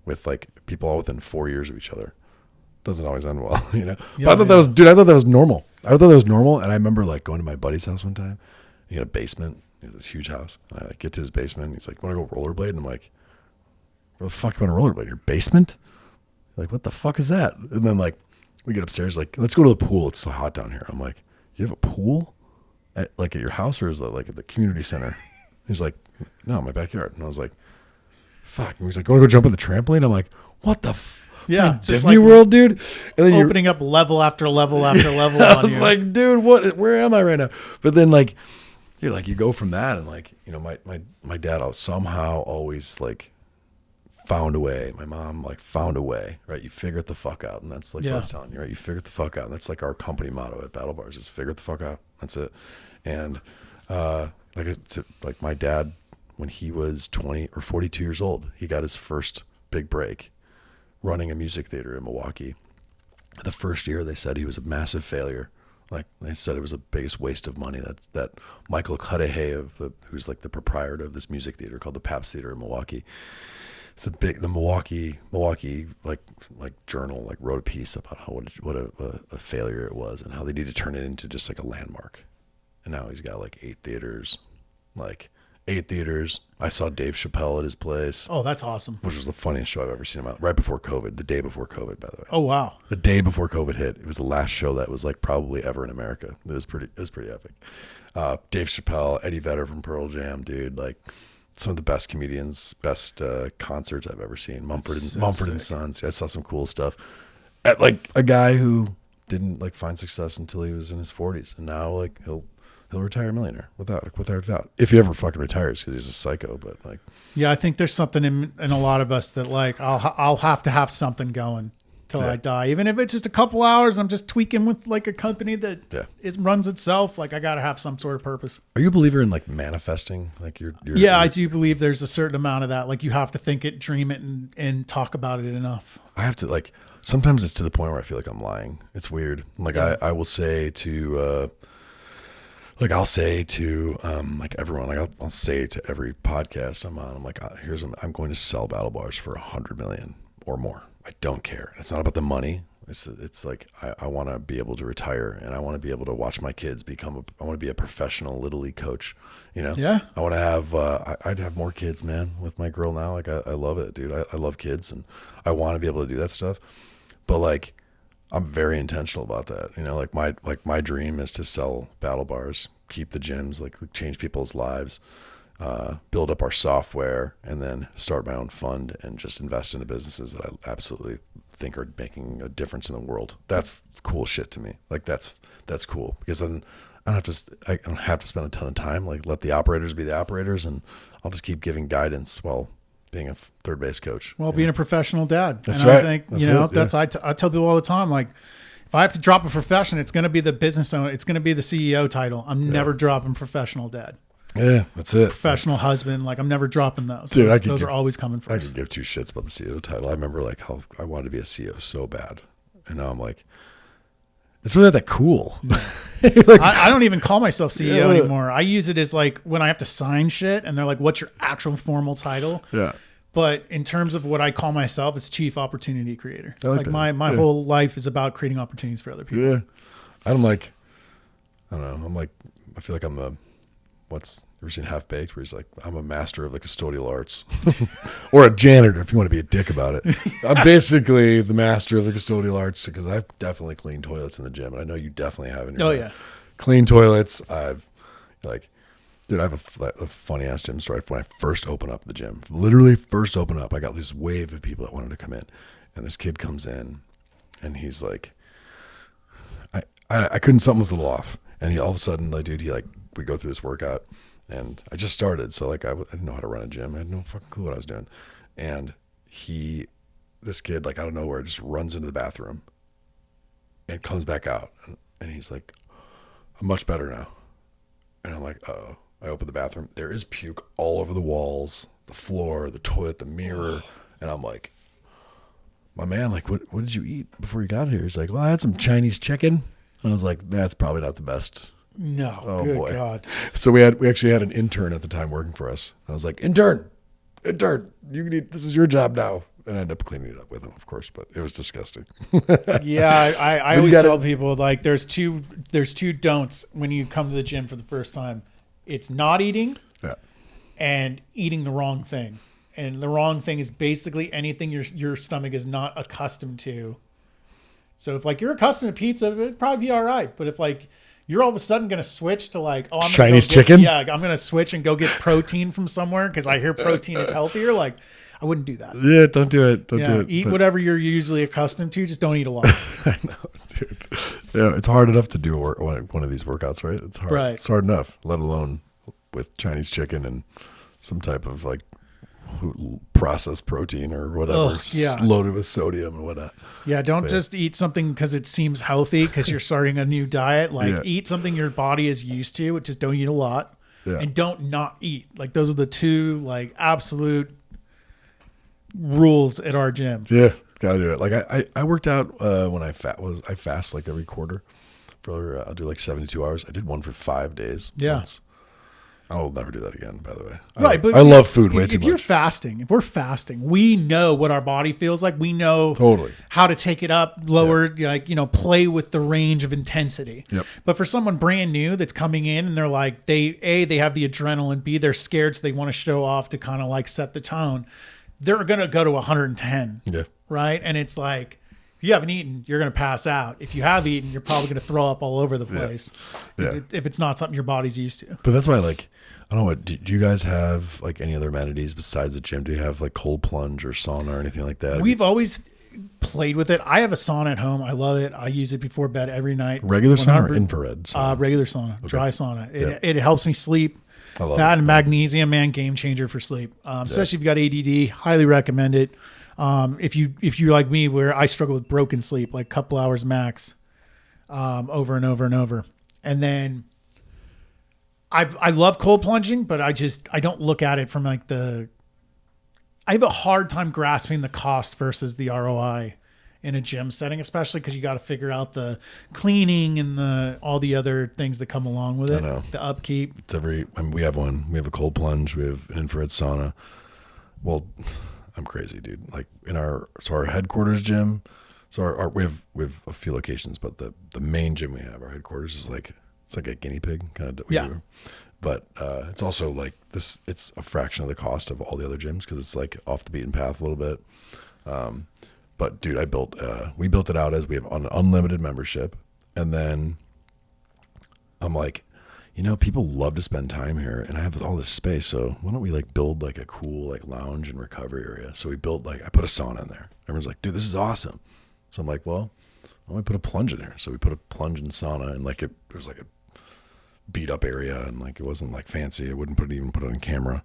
with like people all within 4 years of each other. Doesn't always end well, you know? Yeah, but I thought that was normal. And I remember like going to my buddy's house one time. He had a basement, this huge house. And I like get to his basement, and he's like, "Want to go rollerblade?" And I'm like, "Where the fuck you want to rollerblade? Your basement?" Like, what the fuck is that? And then like we get upstairs, like, "Let's go to the pool. It's so hot down here." I'm like, "You have a pool at your house, or is it like at the community center?" He's like, "No, my backyard." And I was like, "Fuck." And he's like, "Want to go jump on the trampoline?" I'm like, "What the yeah, Disney World, dude?" And then opening up level after level after level. I was like, dude, where am I right now? But then like, you're like, you go from that, and like, you know, my dad somehow always like found a way. My mom like found a way, right? You figure it the fuck out. And that's like what I was telling you, right? You figure it the fuck out. And that's like our company motto at Battle Bars, is figure it the fuck out. That's it. And like my dad, when he was 20 or 42 years old, he got his first big break running a music theater in Milwaukee. The first year they said he was a massive failure. Like they said it was the biggest waste of money. That Michael Cudahy who's like the proprietor of this music theater called the Pabst Theater in Milwaukee. It's the Milwaukee like journal like wrote a piece about what a failure it was, and how they need to turn it into just like a landmark. And now he's got like 8 theaters, like, 8 theaters. I saw Dave Chappelle at his place, Oh, that's awesome. which was the funniest show I've ever seen him out. Right before COVID, the day before COVID, by the way. Oh, wow. The day before COVID hit, it was the last show that was like probably ever in America. It was pretty epic. Dave Chappelle, Eddie Vedder from Pearl Jam, dude, like some of the best comedians, best concerts I've ever seen. Mumford and Sons. I saw some cool stuff. At like a guy who didn't like find success until he was in his 40s, and now like he'll retire a millionaire without a doubt. If he ever fucking retires, because he's a psycho. But like, Yeah, I think there's something in a lot of us that like I'll have to have something going till I die, even if it's just a couple hours. I'm just tweaking with like a company that it runs itself. Like I got to have some sort of purpose. are you a believer in like manifesting? Like you're I do believe there's a certain amount of that. Like you have to think it, dream it, and talk about it enough. I have to like. Sometimes it's to the point where I feel like I'm lying. It's weird. Like I will say to. Like I'll say to like everyone, like I'll say to every podcast I'm on, I'm like, I'm going to sell battle bars for 100 million or more. I don't care. It's not about the money. It's like I want to be able to retire, and I want to be able to watch my kids I want to be a professional little league coach. You know, Yeah. I want to have. I'd have more kids, man, with my girl now. Like I love it, dude. I love kids, and I want to be able to do that stuff. But like, I'm very intentional about that. You know, like my dream is to sell battle bars, keep the gyms, like change people's lives, build up our software, and then start my own fund and just invest into businesses that I absolutely think are making a difference in the world. That's cool shit to me. Like that's cool, because then I don't have to spend a ton of time. Like let the operators be the operators, and I'll just keep giving guidance while being a third base coach. Well, being a professional dad. That's and right. I think, That's it, I tell people all the time, like, if I have to drop a profession, it's going to be the business owner. It's going to be the CEO title. I'm never dropping professional dad. Yeah, that's it. Professional husband. Like, I'm never dropping those. Dude, those are always coming I first. could give two shits about the CEO title. I remember like how I wanted to be a CEO so bad. And now I'm like, it's really not that cool. Like, I don't even call myself CEO anymore. I use it as like when I have to sign shit and they're like, what's your actual formal title? Yeah. But in terms of what I call myself, it's chief opportunity creator. like that. my whole life is about creating opportunities for other people. Yeah. I'm like, I don't know. I'm like, I feel like I'm you ever seen Half Baked, where he's like, I'm a master of the custodial arts, or a janitor if you want to be a dick about it. I'm basically the master of the custodial arts, because I've definitely cleaned toilets in the gym, and I know you definitely have in your Yeah. clean toilets. I've like, dude, I have a funny ass gym story. When I first opened up the gym, literally first opened up, I got this wave of people that wanted to come in, and this kid comes in, and he's like, I couldn't, something was a little off, and he all of a sudden, like, dude, we go through this workout, and I just started, so like I didn't know how to run a gym. I had no fucking clue what I was doing, and this kid, like out of nowhere, just runs into the bathroom, and comes back out, and he's like, I'm much better now, and I'm like, uh-oh. I open the bathroom. There is puke all over the walls, the floor, the toilet, the mirror. And I'm like, my man, like, what did you eat before you got here? He's like, well, I had some Chinese chicken. And I was like, that's probably not the best. No, Oh, good boy. God. So we actually had an intern at the time working for us. I was like, intern, this is your job now. And I ended up cleaning it up with him, of course, but it was disgusting. Yeah, I always tell people, like, there's two don'ts when you come to the gym for the first time. It's not eating and eating the wrong thing. And the wrong thing is basically anything your stomach is not accustomed to. So if like you're accustomed to pizza, it'd probably be all right. But if like you're all of a sudden going to switch to like, oh, I'm Chinese chicken? Yeah, I'm going to switch and go get protein from somewhere because I hear protein is healthier. Like, I wouldn't do that. Yeah, don't do it. Don't do it. Eat whatever you're usually accustomed to. Just don't eat a lot. I know, dude. Yeah, it's hard enough to do one of these workouts, right? It's hard. Right. It's hard enough, let alone with Chinese chicken and some type of like processed protein or whatever, loaded with sodium and whatnot. Yeah, don't just eat something because it seems healthy because you're starting a new diet. Like, eat something your body is used to, which is don't eat a lot, and don't not eat. Like, those are the two like absolute rules at our gym. Yeah, gotta do it. Like I worked out when I fast like every quarter for I'll do like 72 hours. I did one for 5 days. Yeah. once. I'll never do that again, by the way. Right, but I love food way too if you're much. fasting, if we're fasting, we know what our body feels like. We know Totally. how to take it up, lower, like, play with the range of intensity. Yep. But for someone brand new that's coming in and they're like, they have the adrenaline, B, they're scared, so they want to show off to kind of like set the tone. They're going to go to 110. Yeah. Right. And it's like, if you haven't eaten, you're going to pass out. If you have eaten, you're probably going to throw up all over the place. Yeah. If it's not something your body's used to. But that's why, like, I don't know what, do you guys have like any other amenities besides the gym? Do you have like cold plunge or sauna or anything like that? We've always played with it. I have a sauna at home. I love it. I use it before bed every night. Regular sauna or infrared sauna? Regular sauna, dry sauna. Yeah. It helps me sleep. I love That it. and magnesium, man, game changer for sleep. Especially if you got ADD, highly recommend it. If you like me, where I struggle with broken sleep, like a couple hours max, over and over and over. And then I love cold plunging, but I don't look at it from like I have a hard time grasping the cost versus the ROI in a gym setting, especially because you got to figure out the cleaning and all the other things that come along with it, the upkeep. It's we have one. We have a cold plunge. We have an infrared sauna. Well, I'm crazy, dude. Like our headquarters gym. So we have a few locations, but the main gym we have, our headquarters is like, it's like a guinea pig kind of. Yeah. But it's also like this. It's a fraction of the cost of all the other gyms because it's like off the beaten path a little bit. But dude, we built it out as we have an unlimited membership, and then I'm like, people love to spend time here, and I have all this space, so why don't we like build like a cool like lounge and recovery area? So we built I put a sauna in there. Everyone's like, dude, this is awesome. So I'm like, well, why don't we put a plunge in there? So we put a plunge and sauna, and like it was like a beat up area, and like it wasn't like fancy. I wouldn't even put it on camera.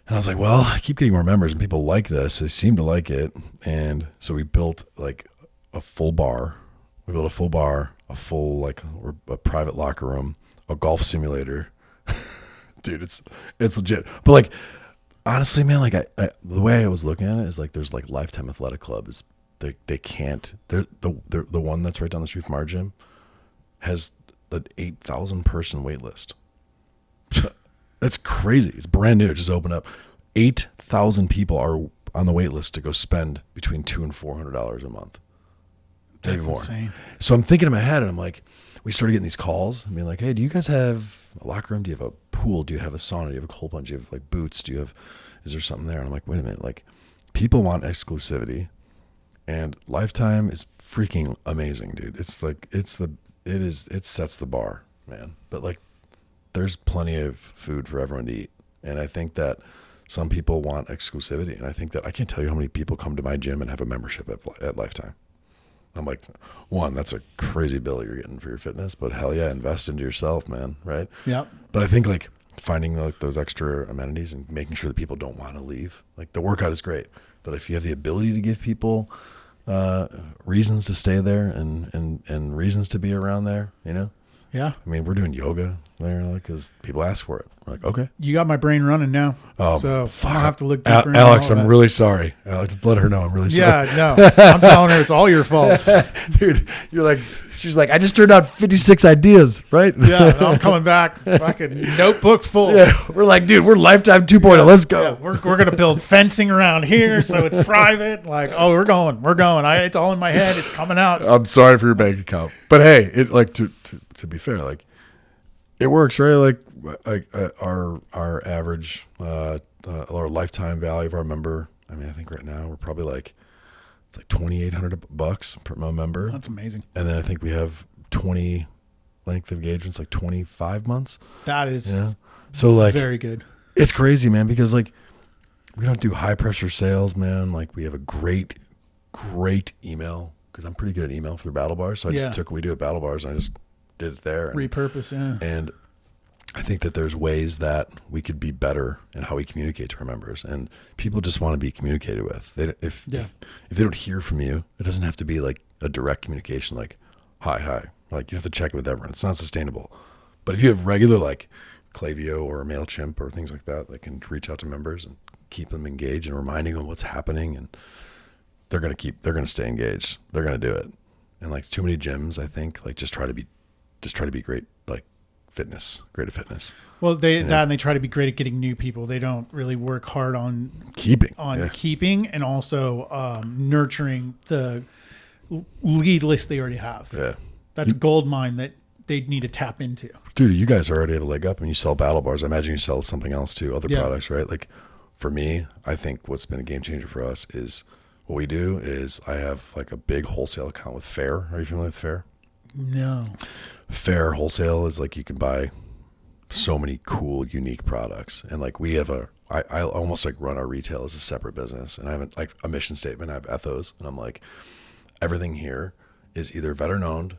And I was like, well, I keep getting more members and people like this. They seem to like it. And so we built like a full bar. We built a full bar, a full a private locker room, a golf simulator. Dude, it's legit. But like, honestly, man, like the way I was looking at it is like there's like Lifetime Athletic Club is they can't. They're the one that's right down the street from our gym has an 8,000 person wait list. That's crazy. It's brand new. It just opened up. 8,000 people are on the wait list to go spend between $200 and $400 a month. Maybe That's more. insane. So I'm thinking in my head, and I'm like, we started getting these calls and being like, hey, do you guys have a locker room? Do you have a pool? Do you have a sauna? Do you have a cold plunge? Do you have like boots? Is there something there? And I'm like, wait a minute. Like, people want exclusivity, and Lifetime is freaking amazing, dude. It's like, it sets the bar, man. But like, there's plenty of food for everyone to eat. And I think that some people want exclusivity. And I think that I can't tell you how many people come to my gym and have a membership at Lifetime. I'm like, one, that's a crazy bill you're getting for your fitness, but hell yeah, invest into yourself, man. Right. Yep. But I think like finding like those extra amenities and making sure that people don't want to leave. Like the workout is great, but if you have the ability to give people reasons to stay there and reasons to be around there, Yeah. I mean, we're doing yoga there, like, because people ask for it. We're like, okay. You got my brain running now. Oh, so fuck. I'll have to look deeper into Alex, all I'm that. really sorry. Alex, let her know I'm really sorry. Yeah, no. I'm telling her it's all your fault. Dude, she's like, I just turned out 56 ideas, right? Yeah, I'm coming back. Fucking notebook full. Yeah, we're like, dude, we're Lifetime 2.0. Let's go. Yeah, we're going to build fencing around here so it's private. Like, oh, we're going. It's all in my head. It's coming out. I'm sorry for your bank account. But hey, it like to be fair, like it works, right? Like our average our lifetime value of our member. I mean, I think right now we're probably like it's like $2,800 per member. That's amazing. And then I think we have 20 length of engagements, like 25 months. That is so like very good. It's crazy, man, because like we don't do high pressure sales, man. Like we have a great email because I'm pretty good at email for the battle bars. So I just took what we do at battle bars and I just did it there. Repurpose, yeah. And I think that there's ways that we could be better in how we communicate to our members, and people just want to be communicated with. If they don't hear from you, it doesn't have to be like a direct communication, like hi. Like you have to check it with everyone. It's not sustainable. But if you have regular like Klaviyo or MailChimp or things like that can reach out to members and keep them engaged and reminding them what's happening, and they're going to stay engaged. They're going to do it. And like too many gyms, I think, like just try to be great, like fitness, great at fitness. Well, and they try to be great at getting new people. They don't really work hard on keeping and also nurturing the lead list they already have. Yeah. That's gold mine that they'd need to tap into. Dude, you guys already have a leg up and you sell battle bars. I imagine you sell something else too, other products, right? Like for me, I think what's been a game changer for us is what we do is I have like a big wholesale account with Fair. Are you familiar with Fair? No. Fair wholesale is like you can buy so many cool, unique products. And like we have I almost like run our retail as a separate business. And I have like a mission statement. I have ethos. And I'm like, everything here is either veteran owned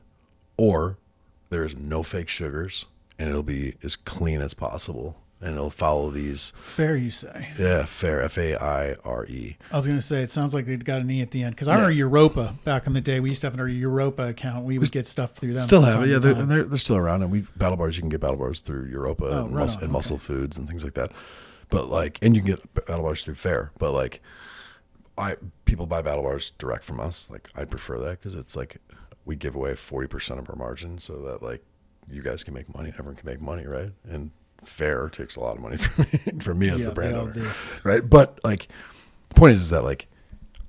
or there's no fake sugars and it'll be as clean as possible. And it'll follow these. Fair, you say? Yeah, Fair, Faire. I was going to say, it sounds like they'd got an E at the end. Because I remember Europa back in the day. We used to have our Europa account. We would get stuff through them. Still have it, yeah. They're still around. And battle bars, you can get battle bars through Europa and Muscle Foods and things like that. But like, and you can get battle bars through Fair. But like, people buy battle bars direct from us. Like, I prefer that because it's like we give away 40% of our margin so that like you guys can make money. Everyone can make money, right? And Fair takes a lot of money from me as the brand owner, right? But like, the point is that like,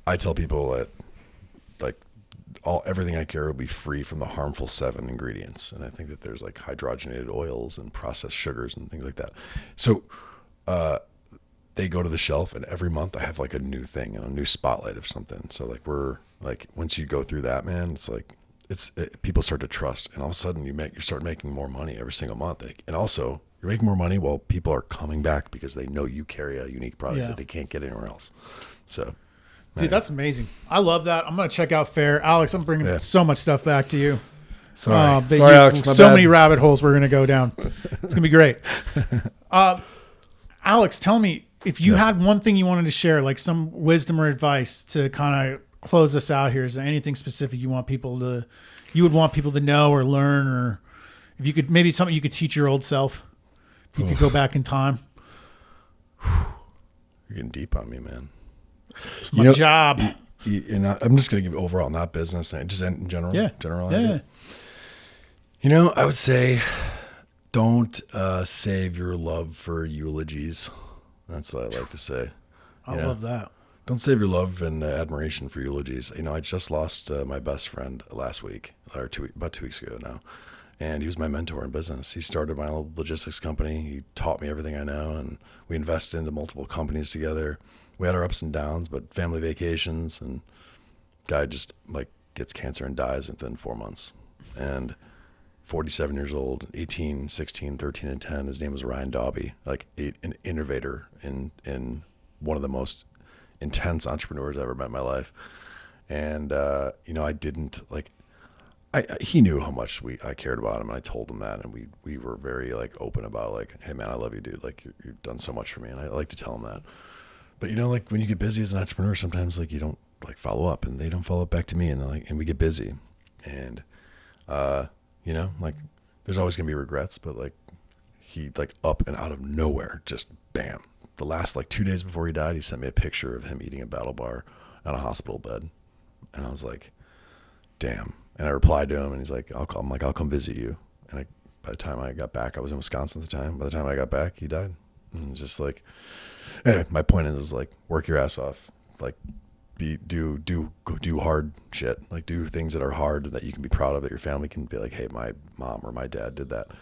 I tell people that like everything I carry will be free from the harmful 7 ingredients, and I think that there's like hydrogenated oils and processed sugars and things like that. So they go to the shelf, and every month I have like a new thing and a new spotlight of something. So like we're like once you go through that, man, it's like people start to trust, and all of a sudden you start making more money every single month, and also. You're making more money while people are coming back because they know you carry a unique product that they can't get anywhere else. So, dude, that's amazing. I love that. I'm going to check out Fair. Alex, I'm bringing so much stuff back to you. Sorry, Alex. So many rabbit holes we're going to go down. It's going to be great. Alex, tell me if you had one thing you wanted to share, like some wisdom or advice to kind of close us out here. Is there anything specific you would want people to know or learn, or if you could, maybe something you could teach your old self? You could go back in time. You're getting deep on me, man. My job. I'm just going to give overall, not business, just in general. Yeah. Generalize it. I would say don't save your love for eulogies. That's what I like to say. I love that. Don't save your love and admiration for eulogies. I just lost my best friend last week, or about 2 weeks ago now. And he was my mentor in business. He started my old logistics company. He taught me everything I know, and we invested into multiple companies together. We had our ups and downs, but family vacations, and guy just like gets cancer and dies within 4 months. And 47 years old, 18, 16, 13, and 10. His name was Ryan Dobby, like an innovator in one of the most intense entrepreneurs I ever met in my life. And, I didn't like, he knew how much I cared about him, and I told him that, and we were very like open about like, hey man, I love you, dude. Like you've done so much for me, and I like to tell him that. But like when you get busy as an entrepreneur, sometimes like you don't like follow up, and they don't follow up back to me, and we get busy, and like there's always gonna be regrets, but like he like up and out of nowhere, just bam. The last like 2 days before he died, he sent me a picture of him eating a battle bar on a hospital bed, and I was like, damn. And I replied to him, and he's like, I'll come visit you. And by the time I got back, I was in Wisconsin at the time. By the time I got back, he died. And just like, anyway, my point is like, work your ass off. Like, do hard shit. Like, do things that are hard that you can be proud of, that your family can be like, hey, my mom or my dad did that.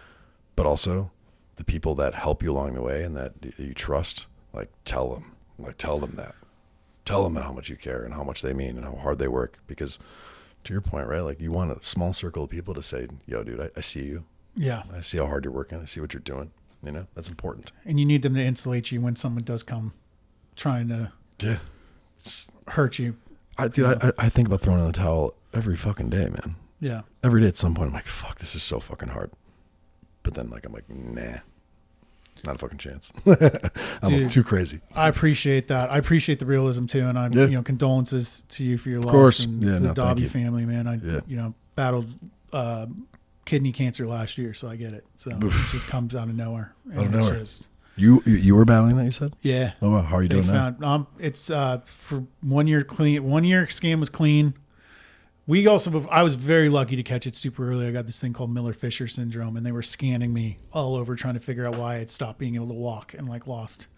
But also, the people that help you along the way and that you trust, like, tell them that. Tell them how much you care and how much they mean and how hard they work, because to your point, right? Like you want a small circle of people to say, yo, dude, I see you. Yeah. I see how hard you're working. I see what you're doing. That's important. And you need them to insulate you when someone does come trying to hurt you. I think about throwing in the towel every fucking day, man. Yeah. Every day at some point, I'm like, fuck, this is so fucking hard. But then I'm like, nah. Not a fucking chance. I'm too crazy. I appreciate that. I appreciate the realism too, and I'm condolences to you for your loss. Of course, and to the Dobby family, man. I battled kidney cancer last year, so I get it. So it just comes out of nowhere. Out of nowhere. You were battling that, you said? Yeah. Oh wow. How are you doing now? It's for 1 year clean. 1 year scan was clean. I was very lucky to catch it super early. I got this thing called Miller-Fisher syndrome, and they were scanning me all over trying to figure out why I had stopped being able to walk and like lost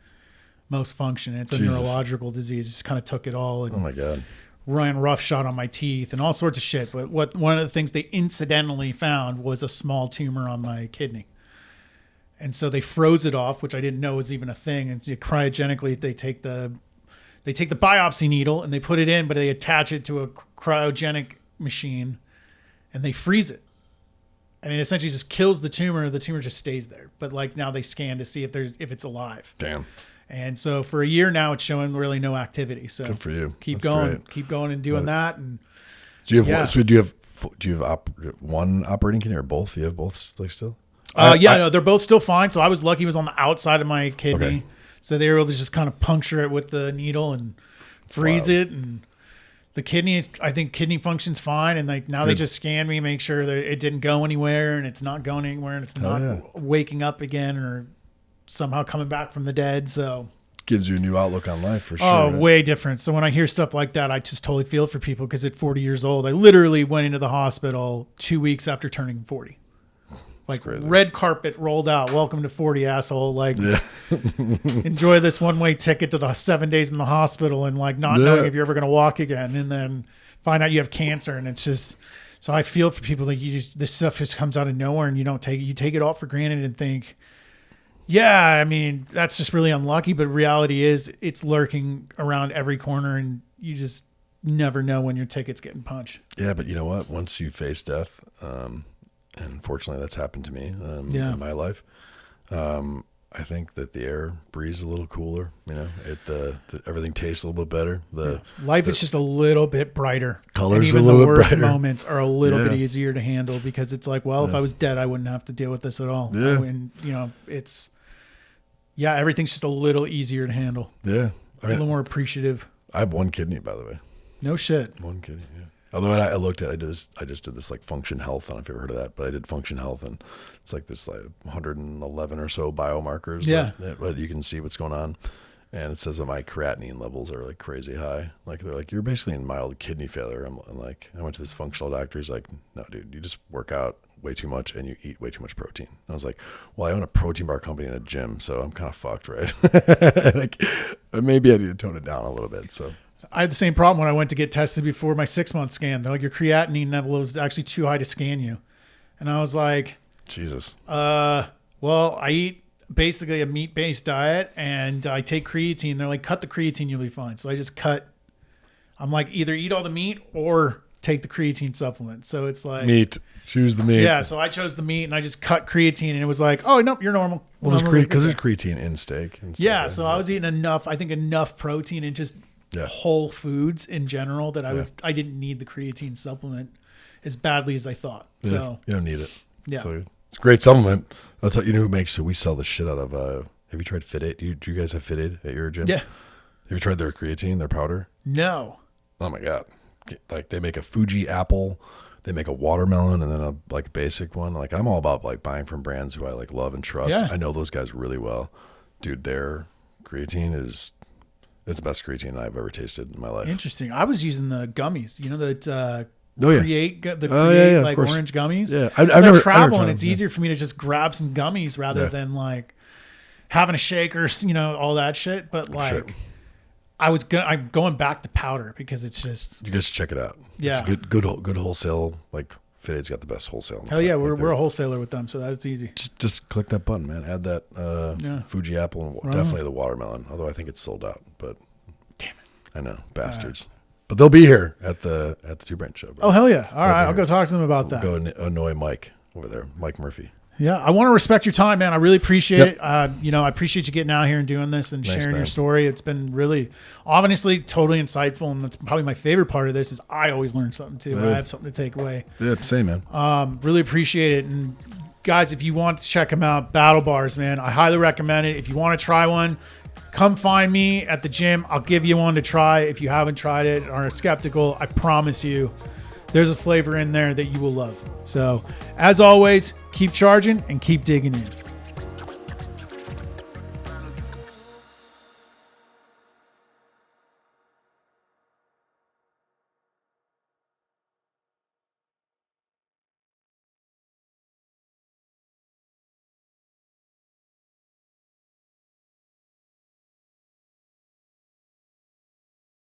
most function. It's a neurological disease. Just kind of took it all. And oh my God. ran roughshod on my teeth and all sorts of shit. But one of the things they incidentally found was a small tumor on my kidney. And so they froze it off, which I didn't know was even a thing. And cryogenically, they take the biopsy needle and they put it in, but they attach it to a cryogenic machine and they freeze it. And it essentially just kills the tumor. The tumor just stays there. But like now they scan to see if it's alive. Damn. And so for a year now, it's showing really no activity. So good for you. Keep That's going, great. keep going and doing that. And do you have one operating kidney or both? Do you have both like still? No, they're both still fine. So I was lucky it was on the outside of my kidney. Okay. So they were able to just kind of puncture it with the needle and freeze it. And the kidney I think kidney function's fine. And like now they just scan me, make sure that it didn't go anywhere and it's not going anywhere and it's not waking up again or somehow coming back from the dead. So gives you a new outlook on life for sure. Oh, way different. So when I hear stuff like that, I just totally feel for people because at 40 years old, I literally went into the hospital 2 weeks after turning 40. Like red carpet rolled out. Welcome to 40, asshole. Like, enjoy this one-way ticket to the 7 days in the hospital and like not knowing if you're ever going to walk again, and then find out you have cancer. And it's just, so I feel for people like this stuff just comes out of nowhere and you don't take it. You take it all for granted and think, yeah, I mean, that's just really unlucky. But reality is it's lurking around every corner and you just never know when your ticket's getting punched. Yeah, but you know what? Once you face death, and fortunately that's happened to me in my life, I think that the air breathes a little cooler. You know, everything tastes a little bit better. Life is just a little bit brighter. Colors and even a little the bit worst brighter. Moments are a little bit easier to handle because it's like, well, if I was dead, I wouldn't have to deal with this at all. Yeah. And everything's just a little easier to handle. Yeah. A little more appreciative. I have one kidney, by the way. No shit. One kidney, yeah. Although I just did this like Function Health. I don't know if you've ever heard of that, but I did Function Health, and it's like this like 111 or so biomarkers. But you can see what's going on, and it says that my creatinine levels are like crazy high. Like they're like, you're basically in mild kidney failure. I'm like, I went to this functional doctor. He's like, no, dude, you just work out way too much and you eat way too much protein. I was like, well, I own a protein bar company and a gym, so I'm kind of fucked, right? Like maybe I need to tone it down a little bit. So. I had the same problem when I went to get tested before my 6-month scan. They're like, your creatinine level is actually too high to scan you. And I was like, Jesus. Well, I eat basically a meat-based diet and I take creatine. They're like, cut the creatine, you'll be fine. So I just I'm like, either eat all the meat or take the creatine supplement. So it's like meat. Choose the meat. Yeah. So I chose the meat and I just cut creatine and it was like, oh, nope, you're normal. Well, because there's creatine in steak. And stuff, yeah. So I was eating enough protein and just whole foods in general that I didn't need the creatine supplement as badly as I thought. Yeah, so you don't need it. Yeah. So it's a great supplement. I'll tell you know who makes it. We sell the shit out of, have you tried Fit Aid? Do you guys have Fit Aid at your gym? Yeah. Have you tried their creatine, their powder? No. Oh my God. Like they make a Fuji apple, they make a watermelon, and then a like basic one. Like I'm all about like buying from brands who I like love and trust. Yeah. I know those guys really well. Dude, their creatine it's the best creatine I've ever tasted in my life. Interesting. I was using the gummies, you know, that Create like orange gummies. Yeah. I travel and it's easier for me to just grab some gummies rather than like having a shake or, you know, all that shit. But like I'm going back to powder because it's just. You guys should check it out. Yeah. It's good wholesale. Like Fit Aid's got the best wholesale. Hell yeah. We're a wholesaler with them. So that's easy. Just click that button, man. Add that Fuji apple and definitely the watermelon. Although I think it's sold out, but damn it. I know, bastards. But they'll be here at the Two Branch show. Bro. Oh hell yeah! All right, I'll go talk to them about that. Go annoy Mike over there, Mike Murphy. Yeah, I want to respect your time, man. I really appreciate it. You know, I appreciate you getting out here and doing this and sharing your story. It's been really, honestly, totally insightful, and that's probably my favorite part of this. Is I always learn something too. I have something to take away. Yeah, same, man. Really appreciate it, and guys, if you want to check them out, Battle Bars, man, I highly recommend it. If you want to try one, come find me at the gym. I'll give you one to try. If you haven't tried it or are skeptical, I promise you there's a flavor in there that you will love. So as always, keep charging and keep digging in.